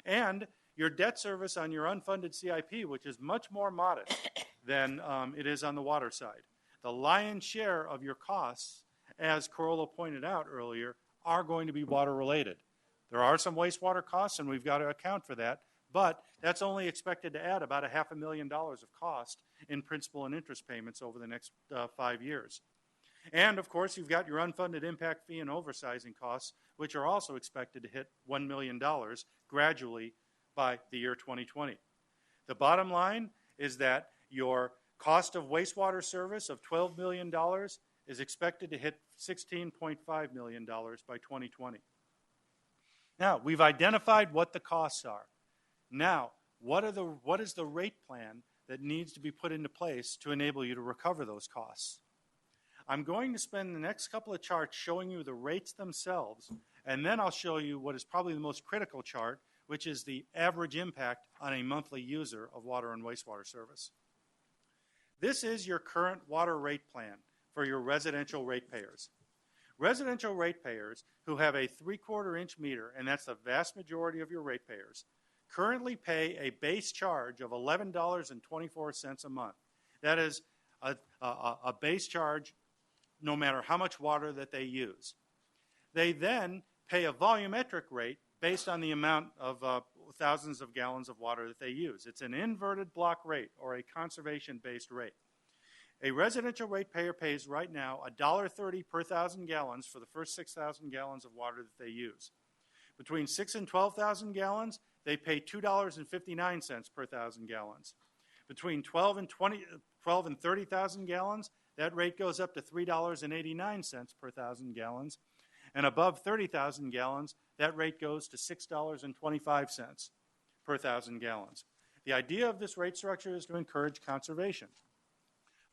[SPEAKER 14] and your debt service on your unfunded CIP, which is much more modest than it is on the water side. The lion's share of your costs, as Corolla pointed out earlier, are going to be water related. There are some wastewater costs, and we've got to account for that, but that's only expected to add about $500,000 of cost in principal and interest payments over the next 5 years. And, of course, you've got your unfunded impact fee and oversizing costs, which are also expected to hit $1 million gradually by the year 2020. The bottom line is that your cost of wastewater service of $12 million is expected to hit $16.5 million by 2020. Now, we've identified what the costs are. Now, what is the rate plan that needs to be put into place to enable you to recover those costs? I'm going to spend the next couple of charts showing you the rates themselves, and then I'll show you what is probably the most critical chart, which is the average impact on a monthly user of water and wastewater service. This is your current water rate plan for your residential ratepayers. Residential ratepayers who have a 3/4-inch meter, and that's the vast majority of your ratepayers, currently pay a base charge of $11.24 a month. That is a base charge no matter how much water that they use. They then pay a volumetric rate based on the amount of thousands of gallons of water that they use. It's an inverted block rate or a conservation-based rate. A residential ratepayer pays right now $1.30 per 1,000 gallons for the first 6,000 gallons of water that they use. Between 6,000 and 12,000 gallons, they pay $2.59 per 1,000 gallons. Between 12,000 and 30,000 gallons, that rate goes up to $3.89 per 1,000 gallons. And above 30,000 gallons, that rate goes to $6.25 per 1,000 gallons. The idea of this rate structure is to encourage conservation,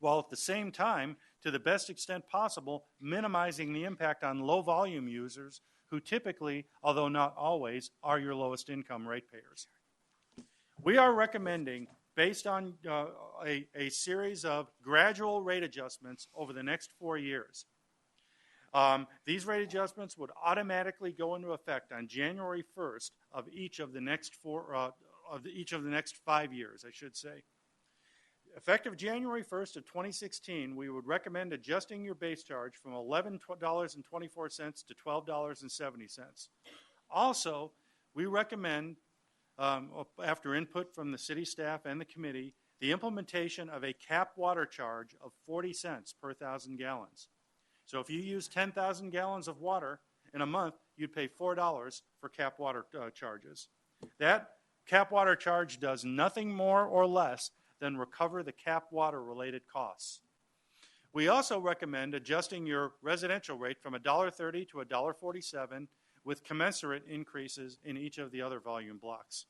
[SPEAKER 14] while at the same time, to the best extent possible, minimizing the impact on low-volume users who typically, although not always, are your lowest income ratepayers. We are recommending, based on a series of gradual rate adjustments over the next 4 years, these rate adjustments would automatically go into effect on January 1st of each of the next 5 years, I should say. Effective January 1st of 2016, we would recommend adjusting your base charge from $11.24 to $12.70. Also, we recommend, after input from the city staff and the committee, the implementation of a cap water charge of 40 cents per 1,000 gallons. So if you use 10,000 gallons of water in a month, you'd pay $4 for cap water charges. That cap water charge does nothing more or less than recover the cap water related costs. We also recommend adjusting your residential rate from $1.30 to $1.47 with commensurate increases in each of the other volume blocks.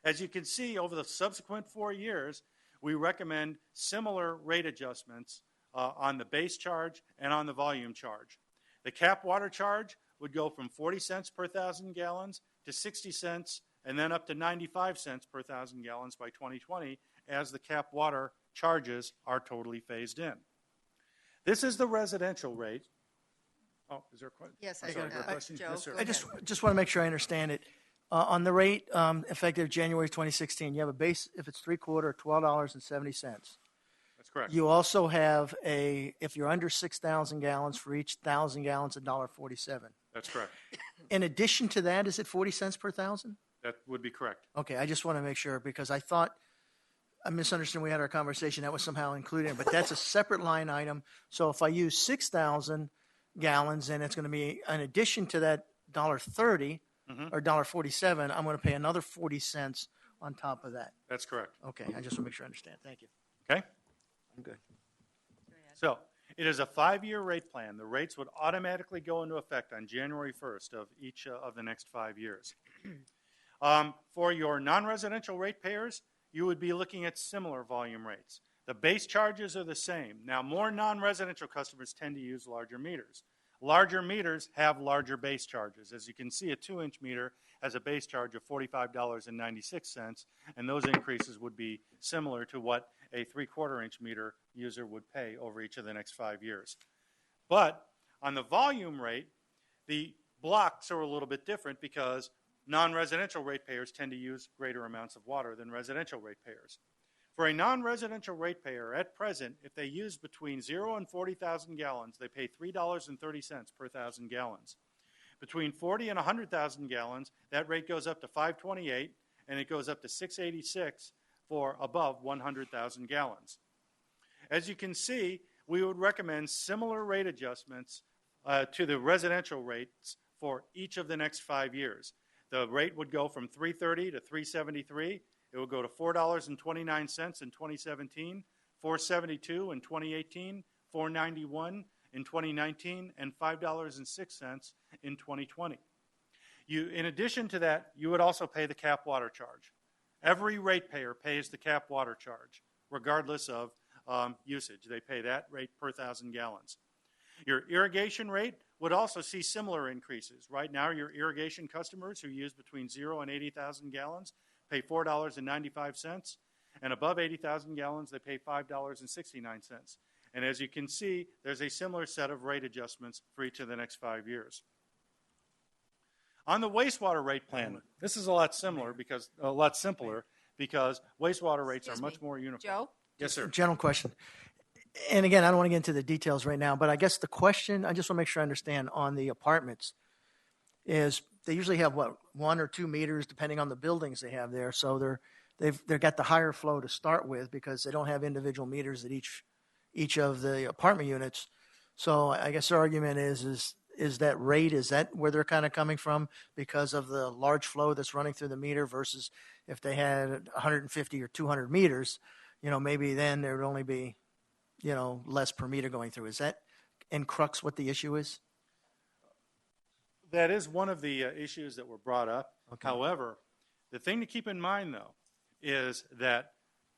[SPEAKER 14] As you can see, over the subsequent 4 years, we recommend similar rate adjustments on the base charge and on the volume charge. The cap water charge would go from 40 cents per 1,000 gallons to 60 cents and then up to 95 cents per 1,000 gallons by 2020 as the cap water charges are totally phased in. This is the residential rate. Oh, is there a question?
[SPEAKER 1] Yes,
[SPEAKER 14] I got a question.
[SPEAKER 1] Joe,
[SPEAKER 14] Yes, sir.
[SPEAKER 10] I just want to make sure I understand it. On the rate effective January 2016, you have a base, if it's 3/4, $12.70.
[SPEAKER 14] That's correct.
[SPEAKER 10] You also have if you're under 6,000 gallons, for each 1,000 gallons, $1.47.
[SPEAKER 14] That's correct.
[SPEAKER 10] In addition to that, is it 40 cents per 1,000?
[SPEAKER 14] That would be correct.
[SPEAKER 10] Okay, I just want to make sure because I thought, I misunderstood we had our conversation, that was somehow included, but that's a separate line item. So if I use 6,000 gallons, then it's going to be, in addition to that $1.30 or $1.47, I'm going to pay another 40 cents on top of that.
[SPEAKER 14] That's correct.
[SPEAKER 10] Okay, I just want to make sure I understand. Thank you.
[SPEAKER 14] Okay?
[SPEAKER 10] I'm good.
[SPEAKER 14] So it is a 5-year rate plan. The rates would automatically go into effect on January 1st of each of the next 5 years. For your non-residential ratepayers, you would be looking at similar volume rates. The base charges are the same. Now, more non-residential customers tend to use larger meters. Larger meters have larger base charges. As you can see, a 2-inch meter has a base charge of $45.96, and those increases would be similar to what a 3/4-inch meter user would pay over each of the next 5 years. But on the volume rate, the blocks are a little bit different because non-residential ratepayers tend to use greater amounts of water than residential ratepayers. For a non-residential ratepayer, at present, if they use between 0 and 40,000 gallons, they pay $3.30 per 1,000 gallons. Between 40 and 100,000 gallons, that rate goes up to $5.28, and it goes up to $6.86 for above 100,000 gallons. As you can see, we would recommend similar rate adjustments to the residential rates for each of the next 5 years. The rate would go from $3.30 to $3.73. It would go to $4.29 in 2017, $4.72 in 2018, $4.91 in 2019, and $5.06 in 2020. In addition to that, you would also pay the cap water charge. Every ratepayer pays the cap water charge, regardless of usage. They pay that rate per 1,000 gallons. Your irrigation rate would also see similar increases. Right now, your irrigation customers who use between 0 and 80,000 gallons pay $4.95, and above 80,000 gallons, they pay $5.69. And as you can see, there's a similar set of rate adjustments for each of the next 5 years. On the wastewater rate plan, this is a lot simpler because wastewater rates are much more uniform.
[SPEAKER 1] Joe?
[SPEAKER 14] Yes, sir.
[SPEAKER 10] General question. And again, I don't want to get into the details right now, but I guess the question, I just want to make sure I understand on the apartments, is they usually have, 1 or 2 meters, depending on the buildings they have there. So they've got the higher flow to start with because they don't have individual meters at each of the apartment units. So I guess their argument is that rate, is that where they're kind of coming from because of the large flow that's running through the meter versus if they had 150 or 200 meters, maybe then there would only be less per meter going through. Is that in crux what the issue is?
[SPEAKER 14] That is one of the issues that were brought up.
[SPEAKER 10] Okay.
[SPEAKER 14] However, the thing to keep in mind, though, is that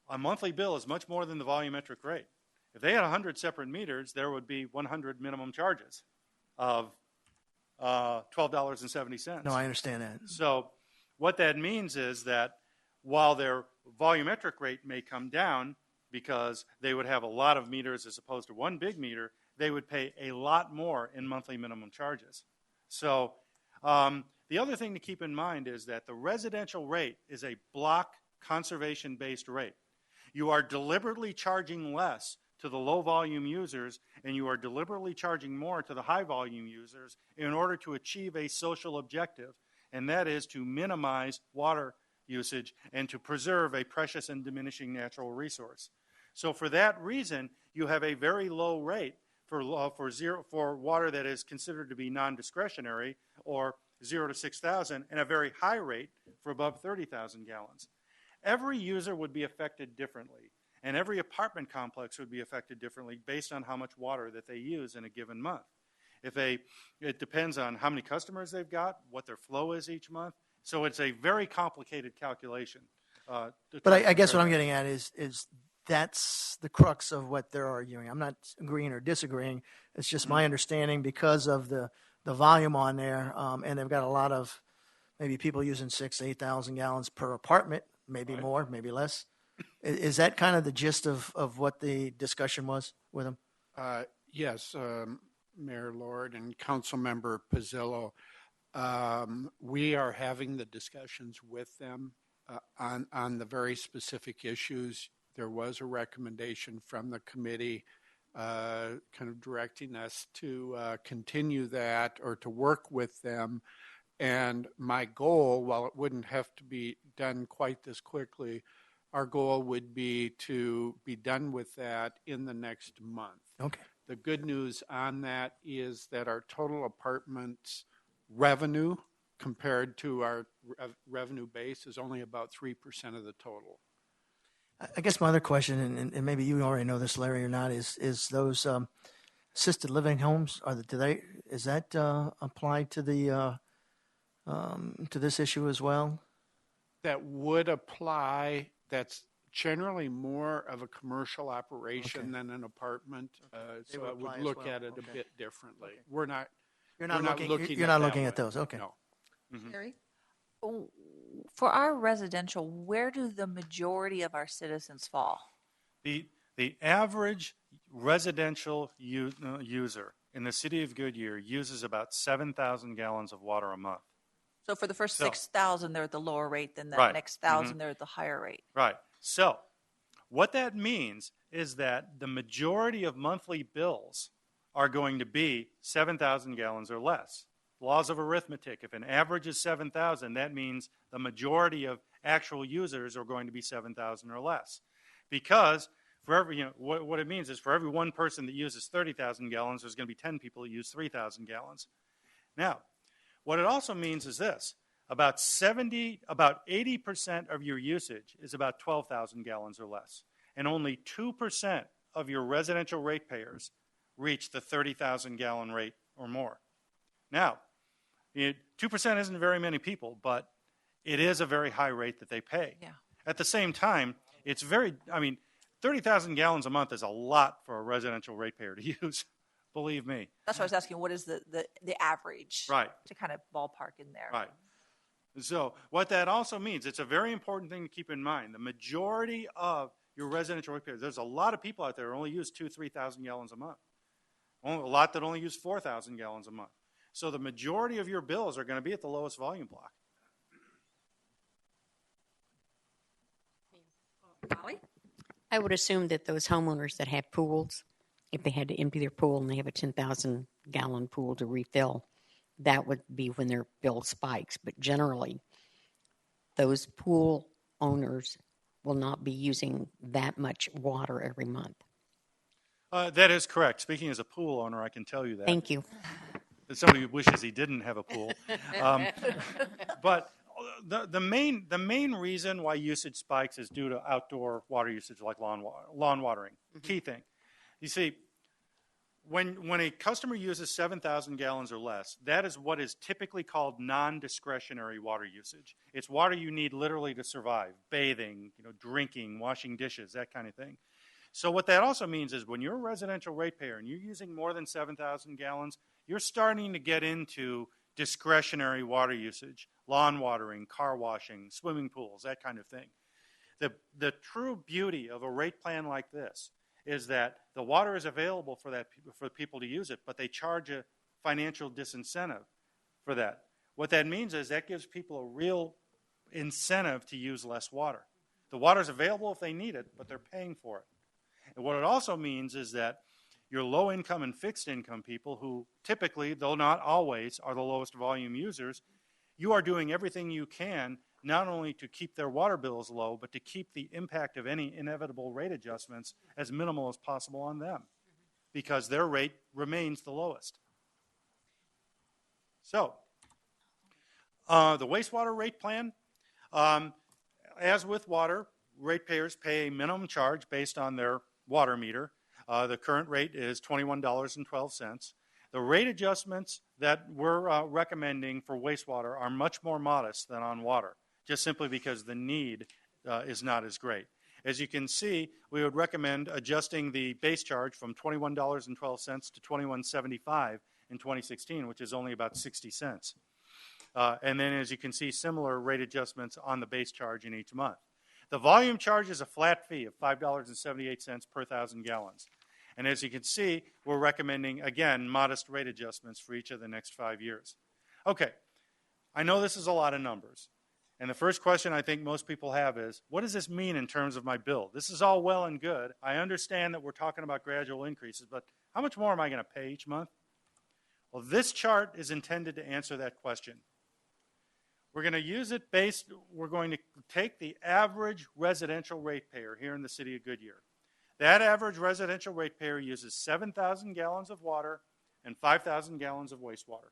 [SPEAKER 14] a monthly bill is much more than the volumetric rate. If they had 100 separate meters, there would be 100 minimum charges of $12.70.
[SPEAKER 10] No, I understand that.
[SPEAKER 14] So what that means is that while their volumetric rate may come down because they would have a lot of meters as opposed to one big meter, they would pay a lot more in monthly minimum charges. So the other thing to keep in mind is that the residential rate is a block conservation-based rate. You are deliberately charging less to the low-volume users, and you are deliberately charging more to the high-volume users in order to achieve a social objective, and that is to minimize water usage and to preserve a precious and diminishing natural resource. So for that reason, you have a very low rate for water that is considered to be non-discretionary, or 0 to 6,000, and a very high rate for above 30,000 gallons. Every user would be affected differently, and every apartment complex would be affected differently based on how much water that they use in a given month. It depends on how many customers they've got, what their flow is each month. So it's a very complicated calculation.
[SPEAKER 10] But I guess what I'm getting at is that's the crux of what they're arguing. I'm not agreeing or disagreeing. It's just my understanding because of the volume on there, and they've got a lot of maybe people using 6,000 to 8,000 gallons per apartment, maybe more, maybe less. Is that kind of the gist of what the discussion was with them?
[SPEAKER 15] Yes, Mayor Lord and Councilmember Pizzillo. We are having the discussions with them on the very specific issues. There was a recommendation from the committee kind of directing us to continue that or to work with them. And my goal, while it wouldn't have to be done quite this quickly, our goal would be to be done with that in the next month.
[SPEAKER 10] Okay.
[SPEAKER 15] The good news on that is that our total apartments revenue compared to our revenue base is only about 3% of the total.
[SPEAKER 10] I guess my other question, and maybe you already know this, Larry, or not, is those assisted living homes, is that applied to the to this issue as well?
[SPEAKER 15] That would apply. That's generally more of a commercial operation than an apartment, so I would look at it a bit differently. We're not.
[SPEAKER 10] You're not looking at those. Okay.
[SPEAKER 15] No.
[SPEAKER 1] Harry?
[SPEAKER 9] For our residential, where do the majority of our citizens fall?
[SPEAKER 14] The average residential user in the city of Goodyear uses about 7,000 gallons of water a month.
[SPEAKER 9] So for the first 6,000, they're at the lower rate. Then the next 1,000, they're at the higher rate.
[SPEAKER 14] Right. So what that means is that the majority of monthly bills are going to be 7,000 gallons or less. Laws of arithmetic. If an average is 7,000, that means the majority of actual users are going to be 7,000 or less. Because for every, what it means is for every one person that uses 30,000 gallons, there's going to be 10 people that use 3,000 gallons. Now, what it also means is this. About 80% of your usage is about 12,000 gallons or less. And only 2% of your residential ratepayers reach the 30,000 gallon rate or more. Now, 2% isn't very many people, but it is a very high rate that they pay.
[SPEAKER 9] Yeah.
[SPEAKER 14] At the same time, it's 30,000 gallons a month is a lot for a residential ratepayer to use. Believe me.
[SPEAKER 9] That's why I was asking, what is the average?
[SPEAKER 14] Right.
[SPEAKER 9] To kind of ballpark in there.
[SPEAKER 14] Right. So what that also means, it's a very important thing to keep in mind. The majority of your residential ratepayers, there's a lot of people out there who only use 2,000 to 3,000 gallons a month. A lot that only use 4,000 gallons a month. So the majority of your bills are going to be at the lowest volume block.
[SPEAKER 1] Molly?
[SPEAKER 12] I would assume that those homeowners that have pools, if they had to empty their pool and they have a 10,000 gallon pool to refill, that would be when their bill spikes. But generally, those pool owners will not be using that much water every month.
[SPEAKER 14] That is correct. Speaking as a pool owner, I can tell you that.
[SPEAKER 12] Thank you.
[SPEAKER 14] As somebody who wishes he didn't have a pool. But the main reason why usage spikes is due to outdoor water usage like lawn watering. Mm-hmm. Key thing. You see, when a customer uses 7,000 gallons or less, that is what is typically called non-discretionary water usage. It's water you need literally to survive, bathing, drinking, washing dishes, that kind of thing. So what that also means is when you're a residential ratepayer and you're using more than 7,000 gallons, you're starting to get into discretionary water usage, lawn watering, car washing, swimming pools, that kind of thing. The true beauty of a rate plan like this is that the water is available for people to use it, but they charge a financial disincentive for that. What that means is that gives people a real incentive to use less water. The water is available if they need it, but they're paying for it. And what it also means is that your low-income and fixed-income people who typically, though not always, are the lowest volume users, you are doing everything you can not only to keep their water bills low, but to keep the impact of any inevitable rate adjustments as minimal as possible on them, because their rate remains the lowest. So, the wastewater rate plan, as with water, ratepayers pay a minimum charge based on their water meter. The current rate is $21.12. The rate adjustments that we're recommending for wastewater are much more modest than on water, just simply because the need is not as great. As you can see, we would recommend adjusting the base charge from $21.12 to $21.75 in 2016, which is only about 60 cents. And then, as you can see, similar rate adjustments on the base charge in each month. The volume charge is a flat fee of $5.78 per 1,000 gallons. And as you can see, we're recommending, again, modest rate adjustments for each of the next 5 years. Okay, I know this is a lot of numbers. And the first question I think most people have is, what does this mean in terms of my bill? This is all well and good. I understand that we're talking about gradual increases, but how much more am I going to pay each month? Well, this chart is intended to answer that question. We're going to use it we're going to take the average residential ratepayer here in the city of Goodyear. That average residential ratepayer uses 7,000 gallons of water and 5,000 gallons of wastewater.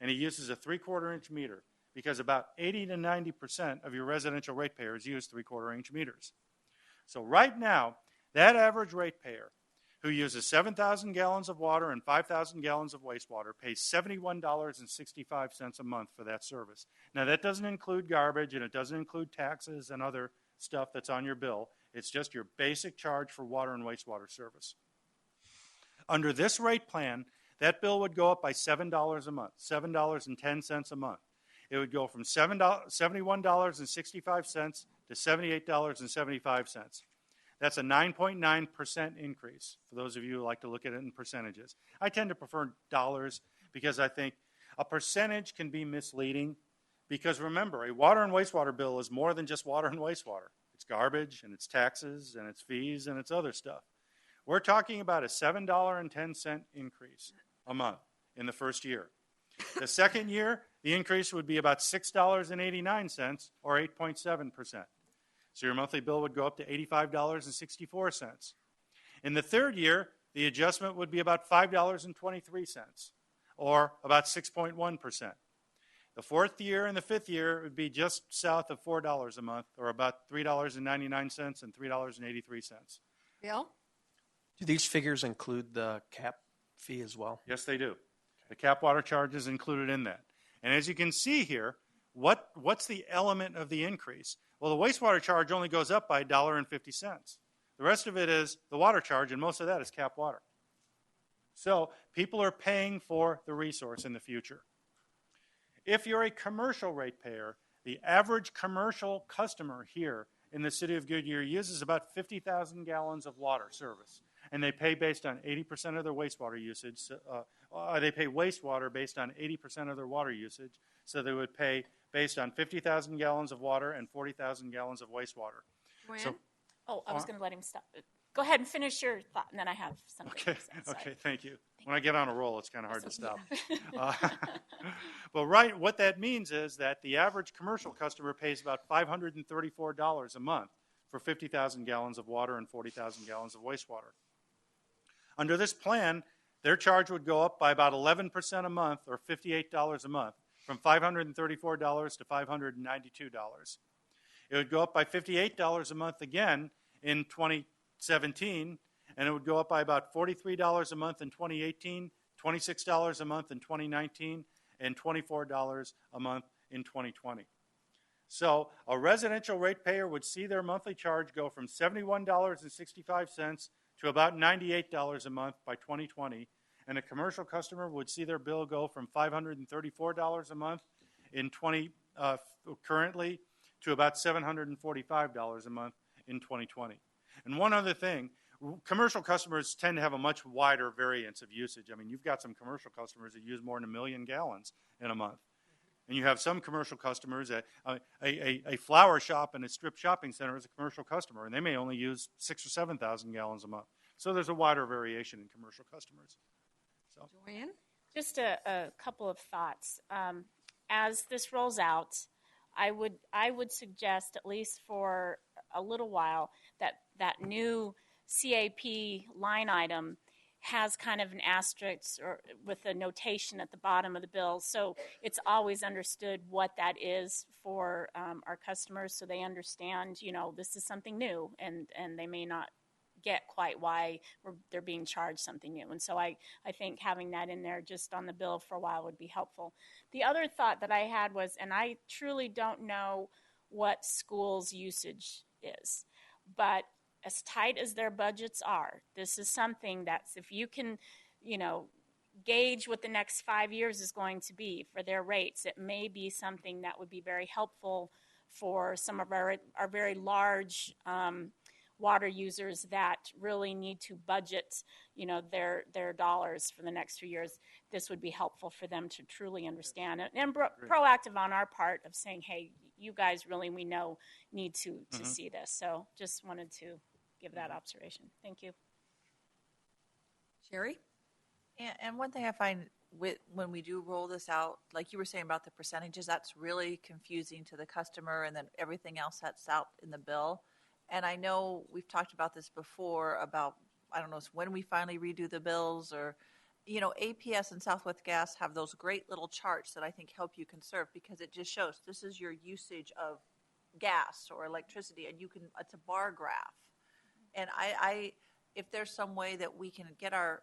[SPEAKER 14] And he uses a 3/4 inch meter because about 80 to 90% of your residential ratepayers use 3/4 inch meters. So right now, that average ratepayer who uses 7,000 gallons of water and 5,000 gallons of wastewater pays $71.65 a month for that service. Now, that doesn't include garbage, and it doesn't include taxes and other stuff that's on your bill. It's just your basic charge for water and wastewater service. Under this rate plan, that bill would go up by $7 a month, $7.10 a month. It would go from $71.65 to $78.75. That's a 9.9% increase, for those of you who like to look at it in percentages. I tend to prefer dollars because I think a percentage can be misleading, because remember, a water and wastewater bill is more than just water and wastewater. It's garbage, and it's taxes, and it's fees, and it's other stuff. We're talking about a $7.10 increase a month in the first year. The second year, the increase would be about $6.89, or 8.7%. So your monthly bill would go up to $85.64. In the third year, the adjustment would be about $5.23, or about 6.1%. The fourth year and the fifth year would be just south of $4 a month, or about $3.99 and $3.83.
[SPEAKER 1] Bill?
[SPEAKER 6] Do these figures include the cap fee as well?
[SPEAKER 14] Yes, they do. The cap water charge is included in that. And as you can see here, what's the element of the increase? Well, the wastewater charge only goes up by $1.50. The rest of it is the water charge, and most of that is cap water. So people are paying for the resource in the future. If you're a commercial ratepayer, the average commercial customer here in the city of Goodyear uses about 50,000 gallons of water service. And they pay based on 80% of their wastewater usage. They pay wastewater based on 80% of their water usage. So they would pay based on 50,000 gallons of water and 40,000 gallons of wastewater.
[SPEAKER 11] So, I was going to let him stop. Go ahead and finish your thought, and then I have something to say.
[SPEAKER 14] Okay, thank you. When I get on a roll, it's kind of hard to stop. But what that means is that the average commercial customer pays about $534 a month for 50,000 gallons of water and 40,000 gallons of wastewater. Under this plan, their charge would go up by about 11% a month, or $58 a month, from $534 to $592. It would go up by $58 a month again in 2017, and it would go up by about $43 a month in 2018, $26 a month in 2019, and $24 a month in 2020. So a residential ratepayer would see their monthly charge go from $71.65 to about $98 a month by 2020, and a commercial customer would see their bill go from $534 a month in currently to about $745 a month in 2020. And one other thing, commercial customers tend to have a much wider variance of usage. I mean, you've got some commercial customers that use more than 1 million gallons in a month. And you have some commercial customers, a flower shop and a strip shopping center is a commercial customer, and they may only use 6,000 or 7,000 gallons a month. So there's a wider variation in commercial customers. So.
[SPEAKER 1] Joanne?
[SPEAKER 11] Just a couple of thoughts. As this rolls out, I would suggest, at least for a little while, that new CAP line item has kind of an asterisk or with a notation at the bottom of the bill, so it's always understood what that is for our customers, so they understand, this is something new, and they may not get quite why they're being charged something new. And so I think having that in there just on the bill for a while would be helpful. The other thought that I had was, and I truly don't know what schools' usage is, but as tight as their budgets are, this is something that's, if you can, gauge what the next 5 years is going to be for their rates, it may be something that would be very helpful for some of our very large water users that really need to budget, their dollars for the next few years. This would be helpful for them to truly understand it, and proactive on our part of saying, hey, you guys really, we know, need to see this. So just wanted to give that observation. Thank you.
[SPEAKER 1] Sherry?
[SPEAKER 9] And one thing I find when we do roll this out, like you were saying about the percentages, that's really confusing to the customer, and then everything else that's out in the bill. And I know we've talked about this before about, I don't know, when we finally redo the bills, or, APS and Southwest Gas have those great little charts that I think help you conserve, because it just shows this is your usage of gas or electricity, and it's a bar graph. And if there's some way that we can get our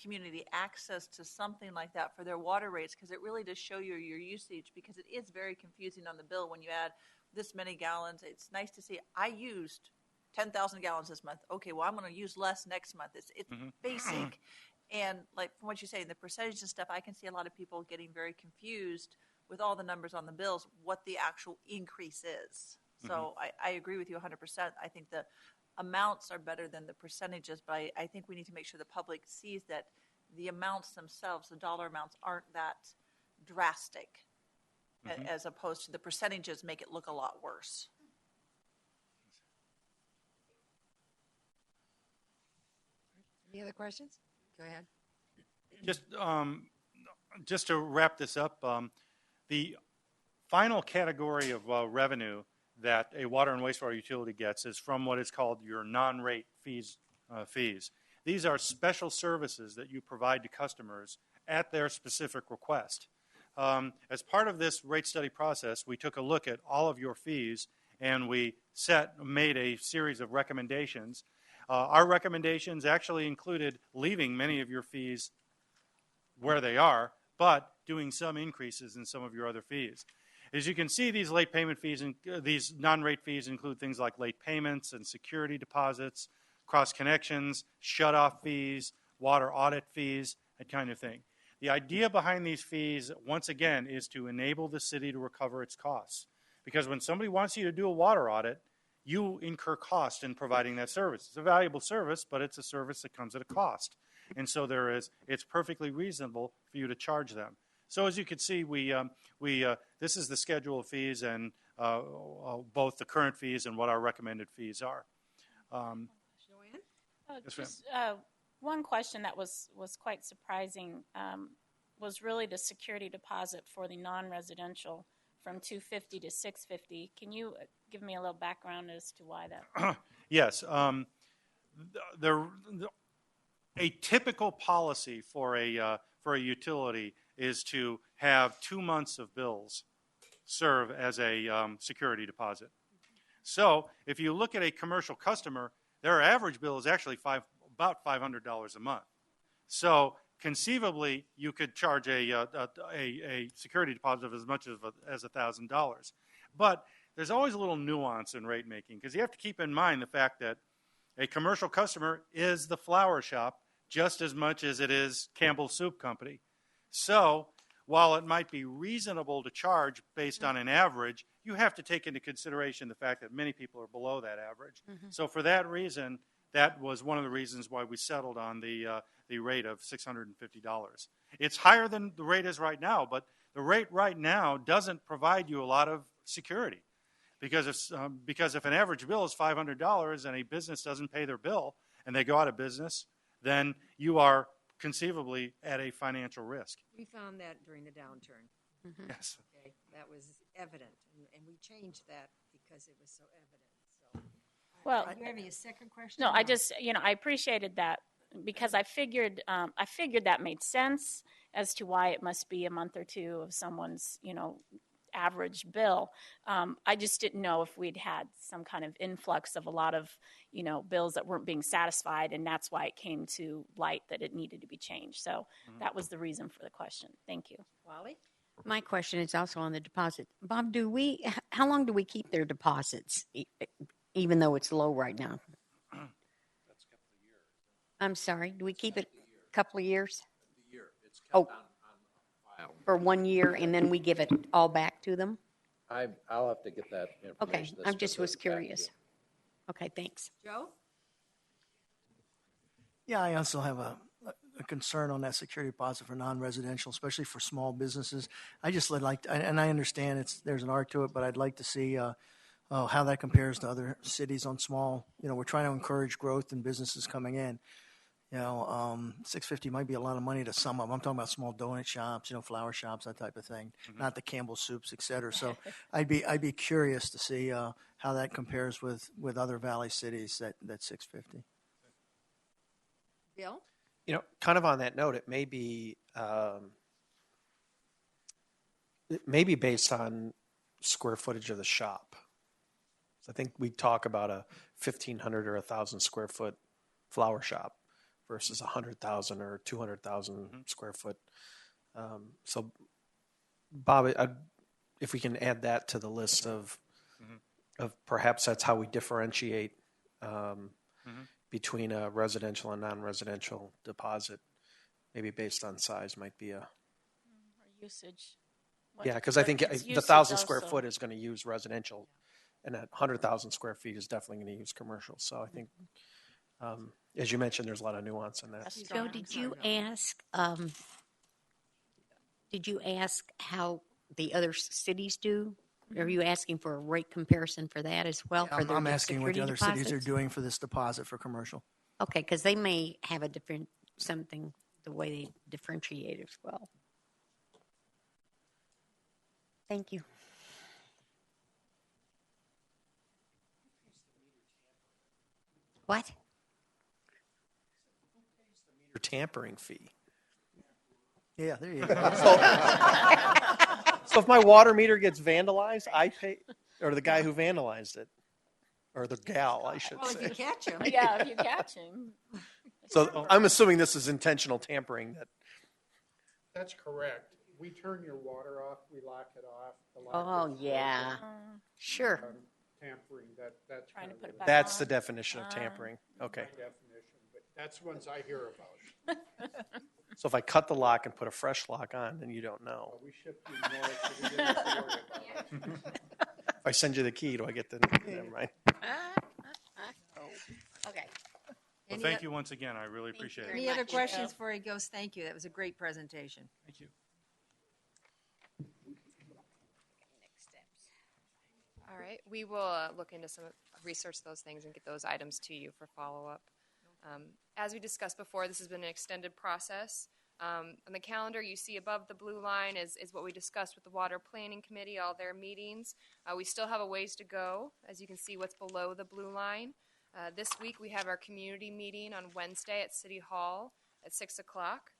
[SPEAKER 9] community access to something like that for their water rates, because it really does show you your usage, because it is very confusing on the bill when you add this many gallons. It's nice to see I used 10,000 gallons this month. Okay, well, I'm going to use less next month. It's basic. And like from what you say, the percentage and stuff, I can see a lot of people getting very confused with all the numbers on the bills, what the actual increase is. So I agree with you 100%. I think the amounts are better than the percentages, but I think we need to make sure the public sees that the amounts themselves, the dollar amounts, aren't that drastic, as opposed to the percentages make it look a lot worse.
[SPEAKER 1] Any other questions? Go ahead.
[SPEAKER 14] Just to wrap this up, the final category of revenue that a water and wastewater utility gets is from what is called your non-rate fees. These are special services that you provide to customers at their specific request. As part of this rate study process, we took a look at all of your fees, and we made a series of recommendations. Our recommendations actually included leaving many of your fees where they are, but doing some increases in some of your other fees. As you can see, these late payment fees and these non-rate fees include things like late payments and security deposits, cross connections, shut-off fees, water audit fees, that kind of thing. The idea behind these fees, once again, is to enable the city to recover its costs. Because when somebody wants you to do a water audit, you incur cost in providing that service. It's a valuable service, but it's a service that comes at a cost. And so it's perfectly reasonable for you to charge them. So as you can see, this is the schedule of fees, and both the current fees and what our recommended fees are.
[SPEAKER 11] Joanne? One question that was quite surprising was really the security deposit for the non-residential from $250 to $650. Can you give me a little background as to why that?
[SPEAKER 14] Yes. A typical policy for a utility is to have 2 months of bills serve as a security deposit. So if you look at a commercial customer, their average bill is actually about about $500 a month. So conceivably, you could charge a security deposit of as much as $1,000. But there's always a little nuance in rate making, because you have to keep in mind the fact that a commercial customer is the flower shop just as much as it is Campbell's Soup Company. So while it might be reasonable to charge based on an average, you have to take into consideration the fact that many people are below that average. So for that reason, that was one of the reasons why we settled on the rate of $650. It's higher than the rate is right now, but the rate right now doesn't provide you a lot of security. Because if an average bill is $500 and a business doesn't pay their bill and they go out of business, then you are conceivably at a financial risk.
[SPEAKER 1] We found that during the downturn.
[SPEAKER 14] Yes.
[SPEAKER 1] Okay, that was evident, and we changed that because it was so evident. So,
[SPEAKER 11] Well,
[SPEAKER 1] do you have a second question?
[SPEAKER 11] No, I just, I appreciated that because I figured that made sense as to why it must be a month or two of someone's, average bill. I just didn't know if we'd had some kind of influx of a lot of, bills that weren't being satisfied, and that's why it came to light that it needed to be changed. So that was the reason for the question. Thank you.
[SPEAKER 1] Wally?
[SPEAKER 12] My question is also on the deposit. Bob, how long do we keep their deposits, even though it's low right now?
[SPEAKER 6] That's a couple of years.
[SPEAKER 12] I'm sorry, do we keep it a couple of years?
[SPEAKER 6] The year. It's kept on file.
[SPEAKER 12] For 1 year, and then we give it all back to them?
[SPEAKER 3] I'll have to get that information.
[SPEAKER 12] Okay, I just was curious. Okay, thanks.
[SPEAKER 1] Joe?
[SPEAKER 10] Yeah, I also have a concern on that security deposit for non-residential, especially for small businesses. I just would like, and I understand there's an art to it, but I'd like to see how that compares to other cities on small. We're trying to encourage growth and businesses coming in. $650 might be a lot of money to some of them. I'm talking about small donut shops, flower shops, that type of thing, not the Campbell Soups, et cetera. So I'd be curious to see how that compares with other Valley cities, that $650.
[SPEAKER 1] Bill?
[SPEAKER 6] Kind of on that note, it may be based on square footage of the shop. So I think we talk about a 1,500 or 1,000 square foot flower shop versus 100,000 or 200,000 square foot. So, Bob, if we can add that to the list of perhaps that's how we differentiate between a residential and non-residential deposit, maybe based on size might be
[SPEAKER 11] Or usage.
[SPEAKER 6] Yeah, because I think the 1,000 square foot is going to use residential, and that 100,000 square feet is definitely going to use commercial. So I think, as you mentioned, there's a lot of nuance in that.
[SPEAKER 12] Joe, did you ask how the other cities do? Are you asking for a rate comparison for that as well?
[SPEAKER 10] Yeah, I'm asking what the other cities are doing for this deposit for commercial.
[SPEAKER 12] Okay, because they may have a different something, the way they differentiate as well. Thank you. What?
[SPEAKER 6] Your tampering fee.
[SPEAKER 10] Yeah, there you go.
[SPEAKER 6] So if my water meter gets vandalized, I pay, or the guy who vandalized it, or the gal, I should say.
[SPEAKER 1] Well, if you catch him.
[SPEAKER 11] Yeah, if you catch him.
[SPEAKER 6] So I'm assuming this is intentional tampering.
[SPEAKER 15] That's correct. We turn your water off, we lock it off. The lock
[SPEAKER 12] Oh,
[SPEAKER 15] is
[SPEAKER 12] yeah. Sure.
[SPEAKER 15] Tampering, that's
[SPEAKER 11] Trying to
[SPEAKER 15] kind
[SPEAKER 11] put
[SPEAKER 15] of
[SPEAKER 11] it back
[SPEAKER 6] That's
[SPEAKER 11] on.
[SPEAKER 6] the definition of tampering. Okay.
[SPEAKER 15] my definition, but that's ones I hear about.
[SPEAKER 6] So if I cut the lock and put a fresh lock on, then you don't know.
[SPEAKER 15] Well, we ship you north, so we didn't have to worry about it.
[SPEAKER 6] If I send you the key, do I get the? Never mind.
[SPEAKER 12] Okay.
[SPEAKER 14] Well, thank you once again. I really appreciate it.
[SPEAKER 1] Any other questions before he goes? Thank you. That was a great presentation.
[SPEAKER 14] Thank you.
[SPEAKER 12] Next steps.
[SPEAKER 2] All right, we will look into research those things and get those items to you for follow-up. As we discussed before, this has been an extended process. On the calendar, you see above the blue line is what we discussed with the Water Planning Committee, all their meetings. We still have a ways to go, as you can see what's below the blue line. This week, we have our community meeting on Wednesday at City Hall at 6 o'clock.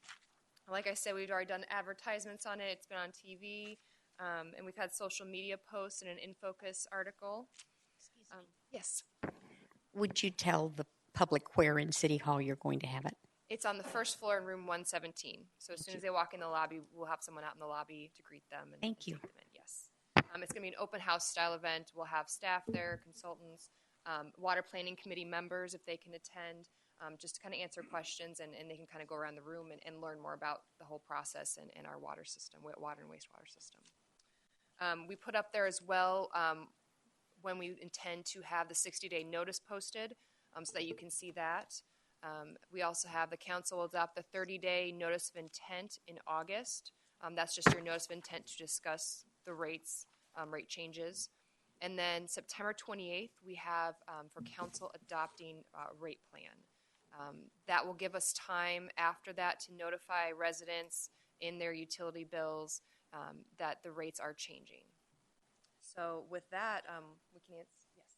[SPEAKER 2] Like I said, we've already done advertisements on it. It's been on TV, and we've had social media posts and an InFocus article.
[SPEAKER 12] Excuse me.
[SPEAKER 2] Yes.
[SPEAKER 12] Would you tell the public where in City Hall you're going to have it?
[SPEAKER 2] It's on the first floor in room 117. So as soon as they walk in the lobby, we'll have someone out in the lobby to greet them. And
[SPEAKER 12] Thank you.
[SPEAKER 2] take them in. Yes. It's going to be an open house style event. We'll have staff there, consultants, water planning committee members if they can attend, just to kind of answer questions, and they can kind of go around the room and learn more about the whole process and our water system, water and wastewater system. We put up there as well when we intend to have the 60-day notice posted so that you can see that. We also have the council will adopt the 30-day notice of intent in August. That's just your notice of intent to discuss the rates, rate changes. And then September 28th, we have for council adopting a rate plan. That will give us time after that to notify residents in their utility bills that the rates are changing. So with that, we can answer. Yes.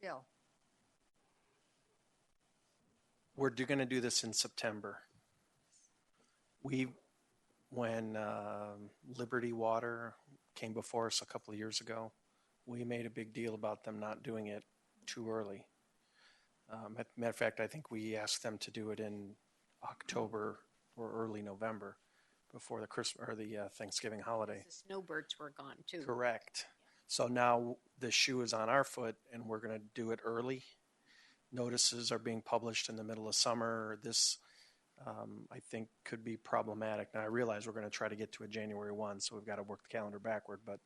[SPEAKER 1] Bill.
[SPEAKER 6] We're going to do this in September. When Liberty Water came before us a couple of years ago, we made a big deal about them not doing it too early. Matter of fact, I think we asked them to do it in October or early November before the Christmas or the Thanksgiving holiday.
[SPEAKER 12] The snowbirds were gone too.
[SPEAKER 6] Correct. So now the shoe is on our foot, and we're going to do it early. Notices are being published in the middle of summer. This, I think, could be problematic. Now, I realize we're going to try to get to a January 1, so we've got to work the calendar backward. But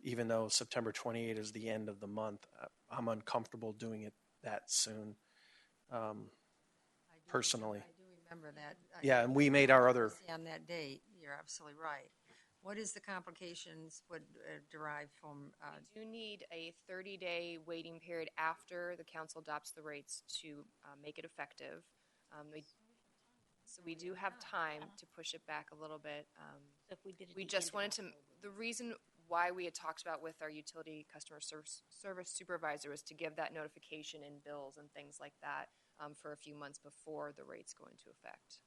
[SPEAKER 6] even though September 28 is the end of the month, I'm uncomfortable doing it that soon, personally.
[SPEAKER 1] I do remember that.
[SPEAKER 6] Yeah, and we made our other...
[SPEAKER 1] On that date, you're absolutely right. What is the complications would derive from?
[SPEAKER 2] We do need a 30-day waiting period after the council adopts the rates to make it effective. So we do have time to push it back a little bit. We just wanted to, the reason why we had talked about with our utility customer service supervisor was to give that notification in bills and things like that for a few months before the rates go into effect.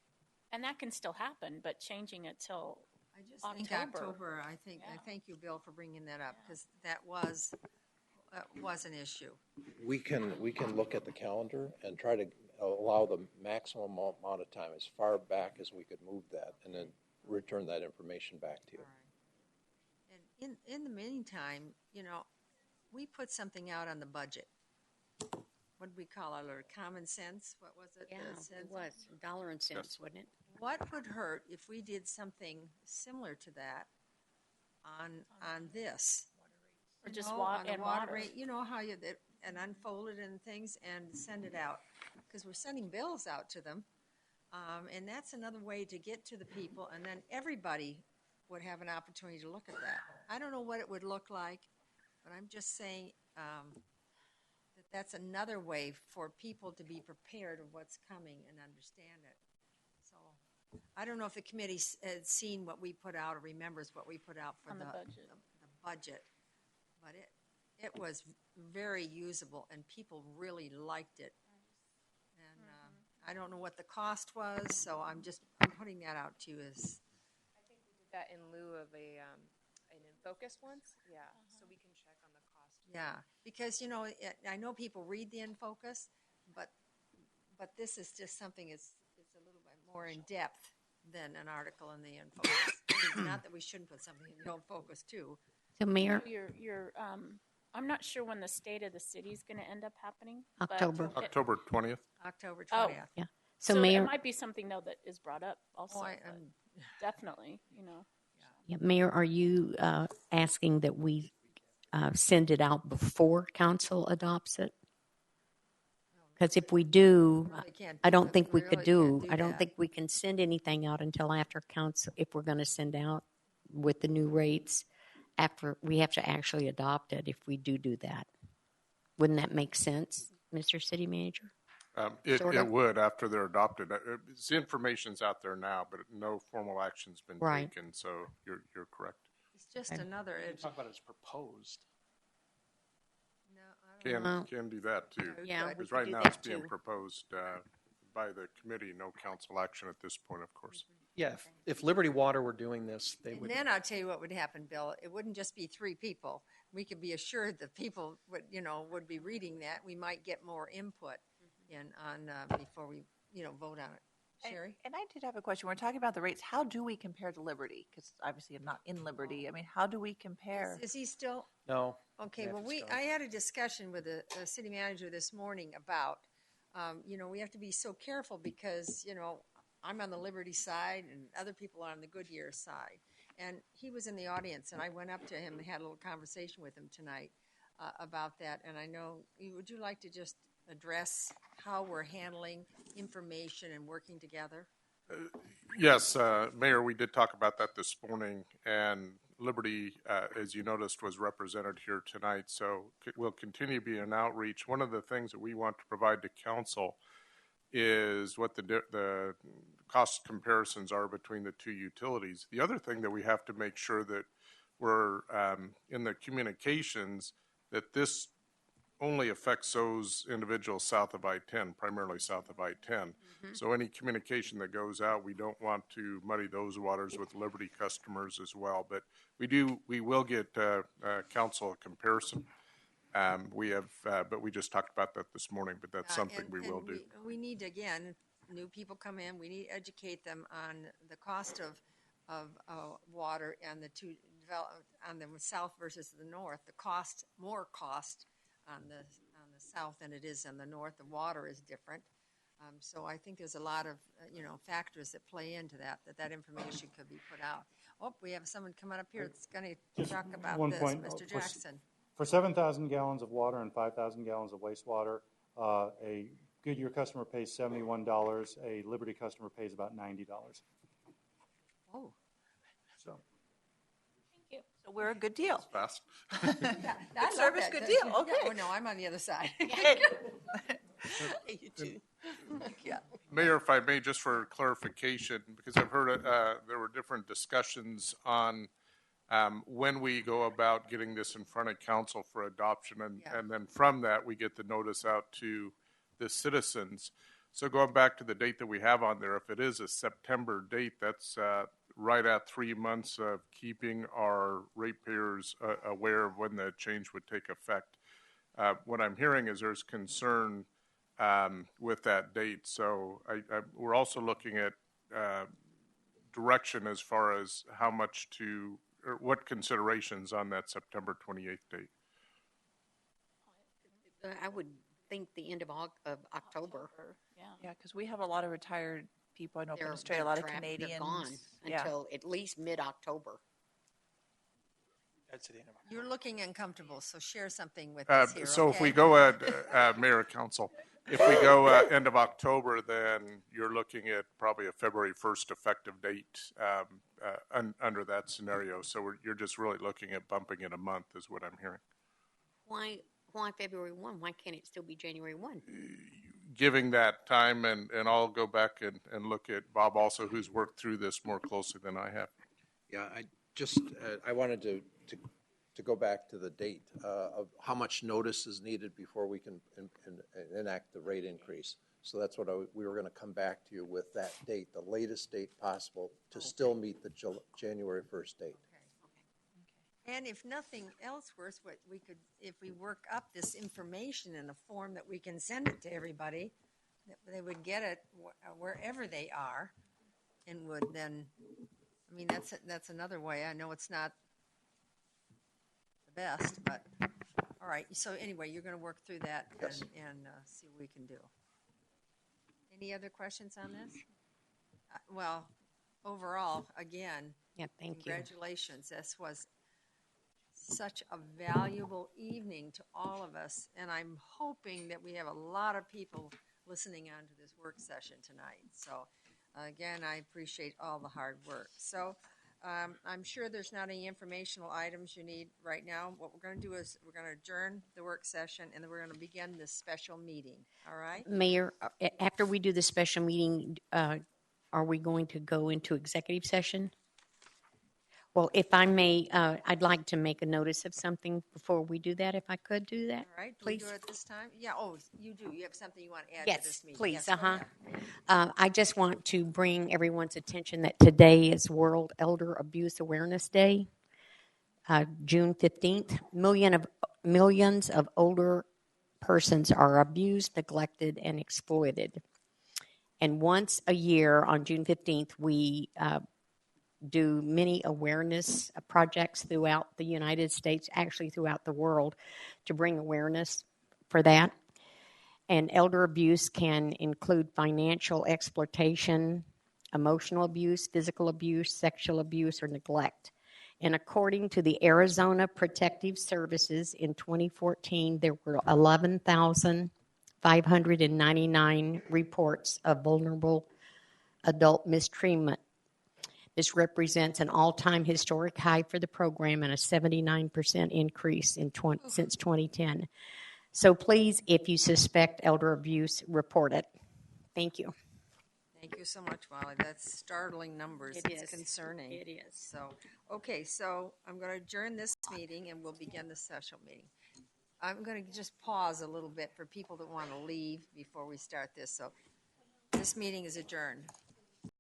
[SPEAKER 11] And that can still happen, but changing it till
[SPEAKER 1] I just think October. I thank you, Bill, for bringing that up because that was an issue.
[SPEAKER 3] We can look at the calendar and try to allow the maximum amount of time as far back as we could move that, and then return that information back to you.
[SPEAKER 1] All right. And in the meantime, we put something out on the budget. What did we call it? Or common sense? What was it?
[SPEAKER 12] Yeah, it was dollar and cents, wasn't it?
[SPEAKER 1] What would hurt if we did something similar to that on this?
[SPEAKER 11] Or just
[SPEAKER 1] water
[SPEAKER 11] rate.
[SPEAKER 1] You know how and unfold it and things and send it out because we're sending bills out to them, and that's another way to get to the people, and then everybody would have an opportunity to look at that. I don't know what it would look like, but I'm just saying that's another way for people to be prepared of what's coming and understand it. So I don't know if the committee has seen what we put out or remembers what we put out for the budget, but it was very usable and people really liked it. And I don't know what the cost was, so I'm putting that out to you as.
[SPEAKER 2] I think we did that in lieu of an in focus once. Yeah, so we can check on the cost.
[SPEAKER 1] Yeah, because I know people read the in focus, but this is just something it's a little bit more in depth than an article in the in focus. Not that we shouldn't put something in the in focus too.
[SPEAKER 12] So, Mayor,
[SPEAKER 11] I'm not sure when the state of the city is going to end up happening.
[SPEAKER 12] October
[SPEAKER 13] 20th.
[SPEAKER 1] October 20th.
[SPEAKER 11] Oh,
[SPEAKER 12] yeah.
[SPEAKER 11] So
[SPEAKER 12] Mayor,
[SPEAKER 11] it might be something though that is brought up also. Definitely,
[SPEAKER 12] Yeah, Mayor, are you asking that we send it out before council adopts it? Because if we do, I don't think we could do. I don't think we can send anything out until after council. If we're going to send out with the new rates, after we have to actually adopt it. If we do that, wouldn't that make sense, Mr. City Manager?
[SPEAKER 13] It would after they're adopted. The information's out there now, but no formal action's been taken. So you're correct.
[SPEAKER 1] It's just another.
[SPEAKER 6] Talk about it as proposed.
[SPEAKER 13] Can do that too.
[SPEAKER 12] Yeah,
[SPEAKER 13] because right now it's being proposed by the committee. No council action at this point, of course.
[SPEAKER 6] Yeah, if Liberty Water were doing this, they
[SPEAKER 1] And
[SPEAKER 6] would.
[SPEAKER 1] then I'll tell you what would happen, Bill. It wouldn't just be 3 people. We could be assured that people would be reading that. We might get more input before we, vote on it. Sherry?
[SPEAKER 9] And I did have a question. We're talking about the rates. How do we compare to Liberty? Because obviously I'm not in Liberty. I mean, how do we compare?
[SPEAKER 1] Is he still?
[SPEAKER 6] No.
[SPEAKER 1] Okay, well, I had a discussion with the city manager this morning about, we have to be so careful because, I'm on the Liberty side and other people are on the Goodyear side. And he was in the audience, and I went up to him and had a little conversation with him tonight about that. And I know, would you like to just address how we're handling information and working together?
[SPEAKER 13] Yes, Mayor, we did talk about that this morning, and Liberty, as you noticed, was represented here tonight, so we'll continue to be an outreach. One of the things that we want to provide to council is what the cost comparisons are between the 2 utilities. The other thing that we have to make sure that we're in the communications, that this only affects those individuals south of I-10, primarily south of I-10. Mm-hmm. So any communication that goes out, we don't want to muddy those waters with Liberty customers as well. But we will get council a comparison. But we just talked about that this morning, but that's something we will do.
[SPEAKER 1] We need to, again, new people come in, we need to educate them on the cost of water and the on the south versus the north. More cost on the south than it is on the north. The water is different. So I think there's a lot of, factors that play into that information could be put out. Oh, we have someone coming up here that's going to talk about this, Mr. Jackson.
[SPEAKER 14] For 7,000 gallons of water and 5,000 gallons of wastewater, a Goodyear customer pays $71. A Liberty customer pays about $90.
[SPEAKER 1] Oh.
[SPEAKER 14] So.
[SPEAKER 11] Thank you.
[SPEAKER 9] So we're a good deal.
[SPEAKER 13] Fast.
[SPEAKER 1] Good
[SPEAKER 9] service, good deal. Okay.
[SPEAKER 1] Oh, no, I'm on the other side.
[SPEAKER 9] You too. Yeah.
[SPEAKER 13] Mayor, if I may, just for clarification, because I've heard there were different discussions on when we go about getting this in front of council for adoption, and then from that we get the notice out to the citizens. So going back to the date that we have on there, if it is a September date, that's right at 3 months of keeping our ratepayers aware of when the change would take effect. What I'm hearing is there's concern with that date. So we're also looking at direction as far as how much or what considerations on that September 28th date.
[SPEAKER 12] I would think the end of October.
[SPEAKER 9] Yeah, because we have a lot of retired people. I know from
[SPEAKER 12] They're
[SPEAKER 9] Australia, a lot of
[SPEAKER 12] trapped.
[SPEAKER 9] Canadians.
[SPEAKER 12] They're gone until at least mid-October.
[SPEAKER 6] That's the end of October.
[SPEAKER 1] You're looking uncomfortable, so share something with us here.
[SPEAKER 13] So
[SPEAKER 1] okay?
[SPEAKER 13] if we go at Mayor Council, if we go end of October, then you're looking at probably a February 1st effective date under that scenario. So you're just really looking at bumping it a month is what I'm hearing.
[SPEAKER 12] Why February 1? Why can't it still be January 1?
[SPEAKER 13] Giving that time, and I'll go back and look at Bob also, who's worked through this more closely than I have.
[SPEAKER 3] Yeah, I wanted to go back to the date of how much notice is needed before we can enact the rate increase. So that's what we were going to come back to you with, that date, the latest date possible to still meet the January 1st date.
[SPEAKER 1] Okay. And if nothing else worse, what we could, if we work up this information in a form that we can send it to everybody, that they would get it wherever they are, and would then, I mean, that's another way. I know it's not the best, but all right. So anyway, you're going to work through that
[SPEAKER 3] Yes.
[SPEAKER 1] and see what we can do. Any other questions on this? Well, overall, again,
[SPEAKER 12] thank you.
[SPEAKER 1] Congratulations. This was such a valuable evening to all of us, and I'm hoping that we have a lot of people listening on to this work session tonight. So, again, I appreciate all the hard work. So, I'm sure there's not any informational items you need right now. What we're going to do is we're going to adjourn the work session, and then we're going to begin this special meeting. All right?
[SPEAKER 12] Mayor, after we do the special meeting, are we going to go into executive session? Well, if I may, I'd like to make a notice of something before we do that, if I could do that.
[SPEAKER 1] All right, do we
[SPEAKER 12] please.
[SPEAKER 1] do it this time? Yeah, oh, you do. You have something you want to add to
[SPEAKER 12] Yes,
[SPEAKER 1] this meeting?
[SPEAKER 12] please.
[SPEAKER 1] Yes, go
[SPEAKER 12] Uh-huh.
[SPEAKER 1] ahead.
[SPEAKER 12] I just want to bring everyone's attention that today is World Elder Abuse Awareness Day, June 15th. Millions of older persons are abused, neglected, and exploited. And once a year on June 15th, we do many awareness projects throughout the United States, actually throughout the world, to bring awareness for that. And elder abuse can include financial exploitation, emotional abuse, physical abuse, sexual abuse, or neglect. And according to the Arizona Protective Services, in 2014, there were 11,599 reports of vulnerable adult mistreatment. This represents an all-time historic high for the program and a 79% increase since 2010. So please, if you suspect elder abuse, report it. Thank you.
[SPEAKER 1] Thank you so much, Molly. That's startling numbers. It's concerning.
[SPEAKER 12] It is.
[SPEAKER 1] So, okay, so I'm going to adjourn this meeting and we'll begin the special meeting. I'm going to just pause a little bit for people that want to leave before we start this. So this meeting is adjourned.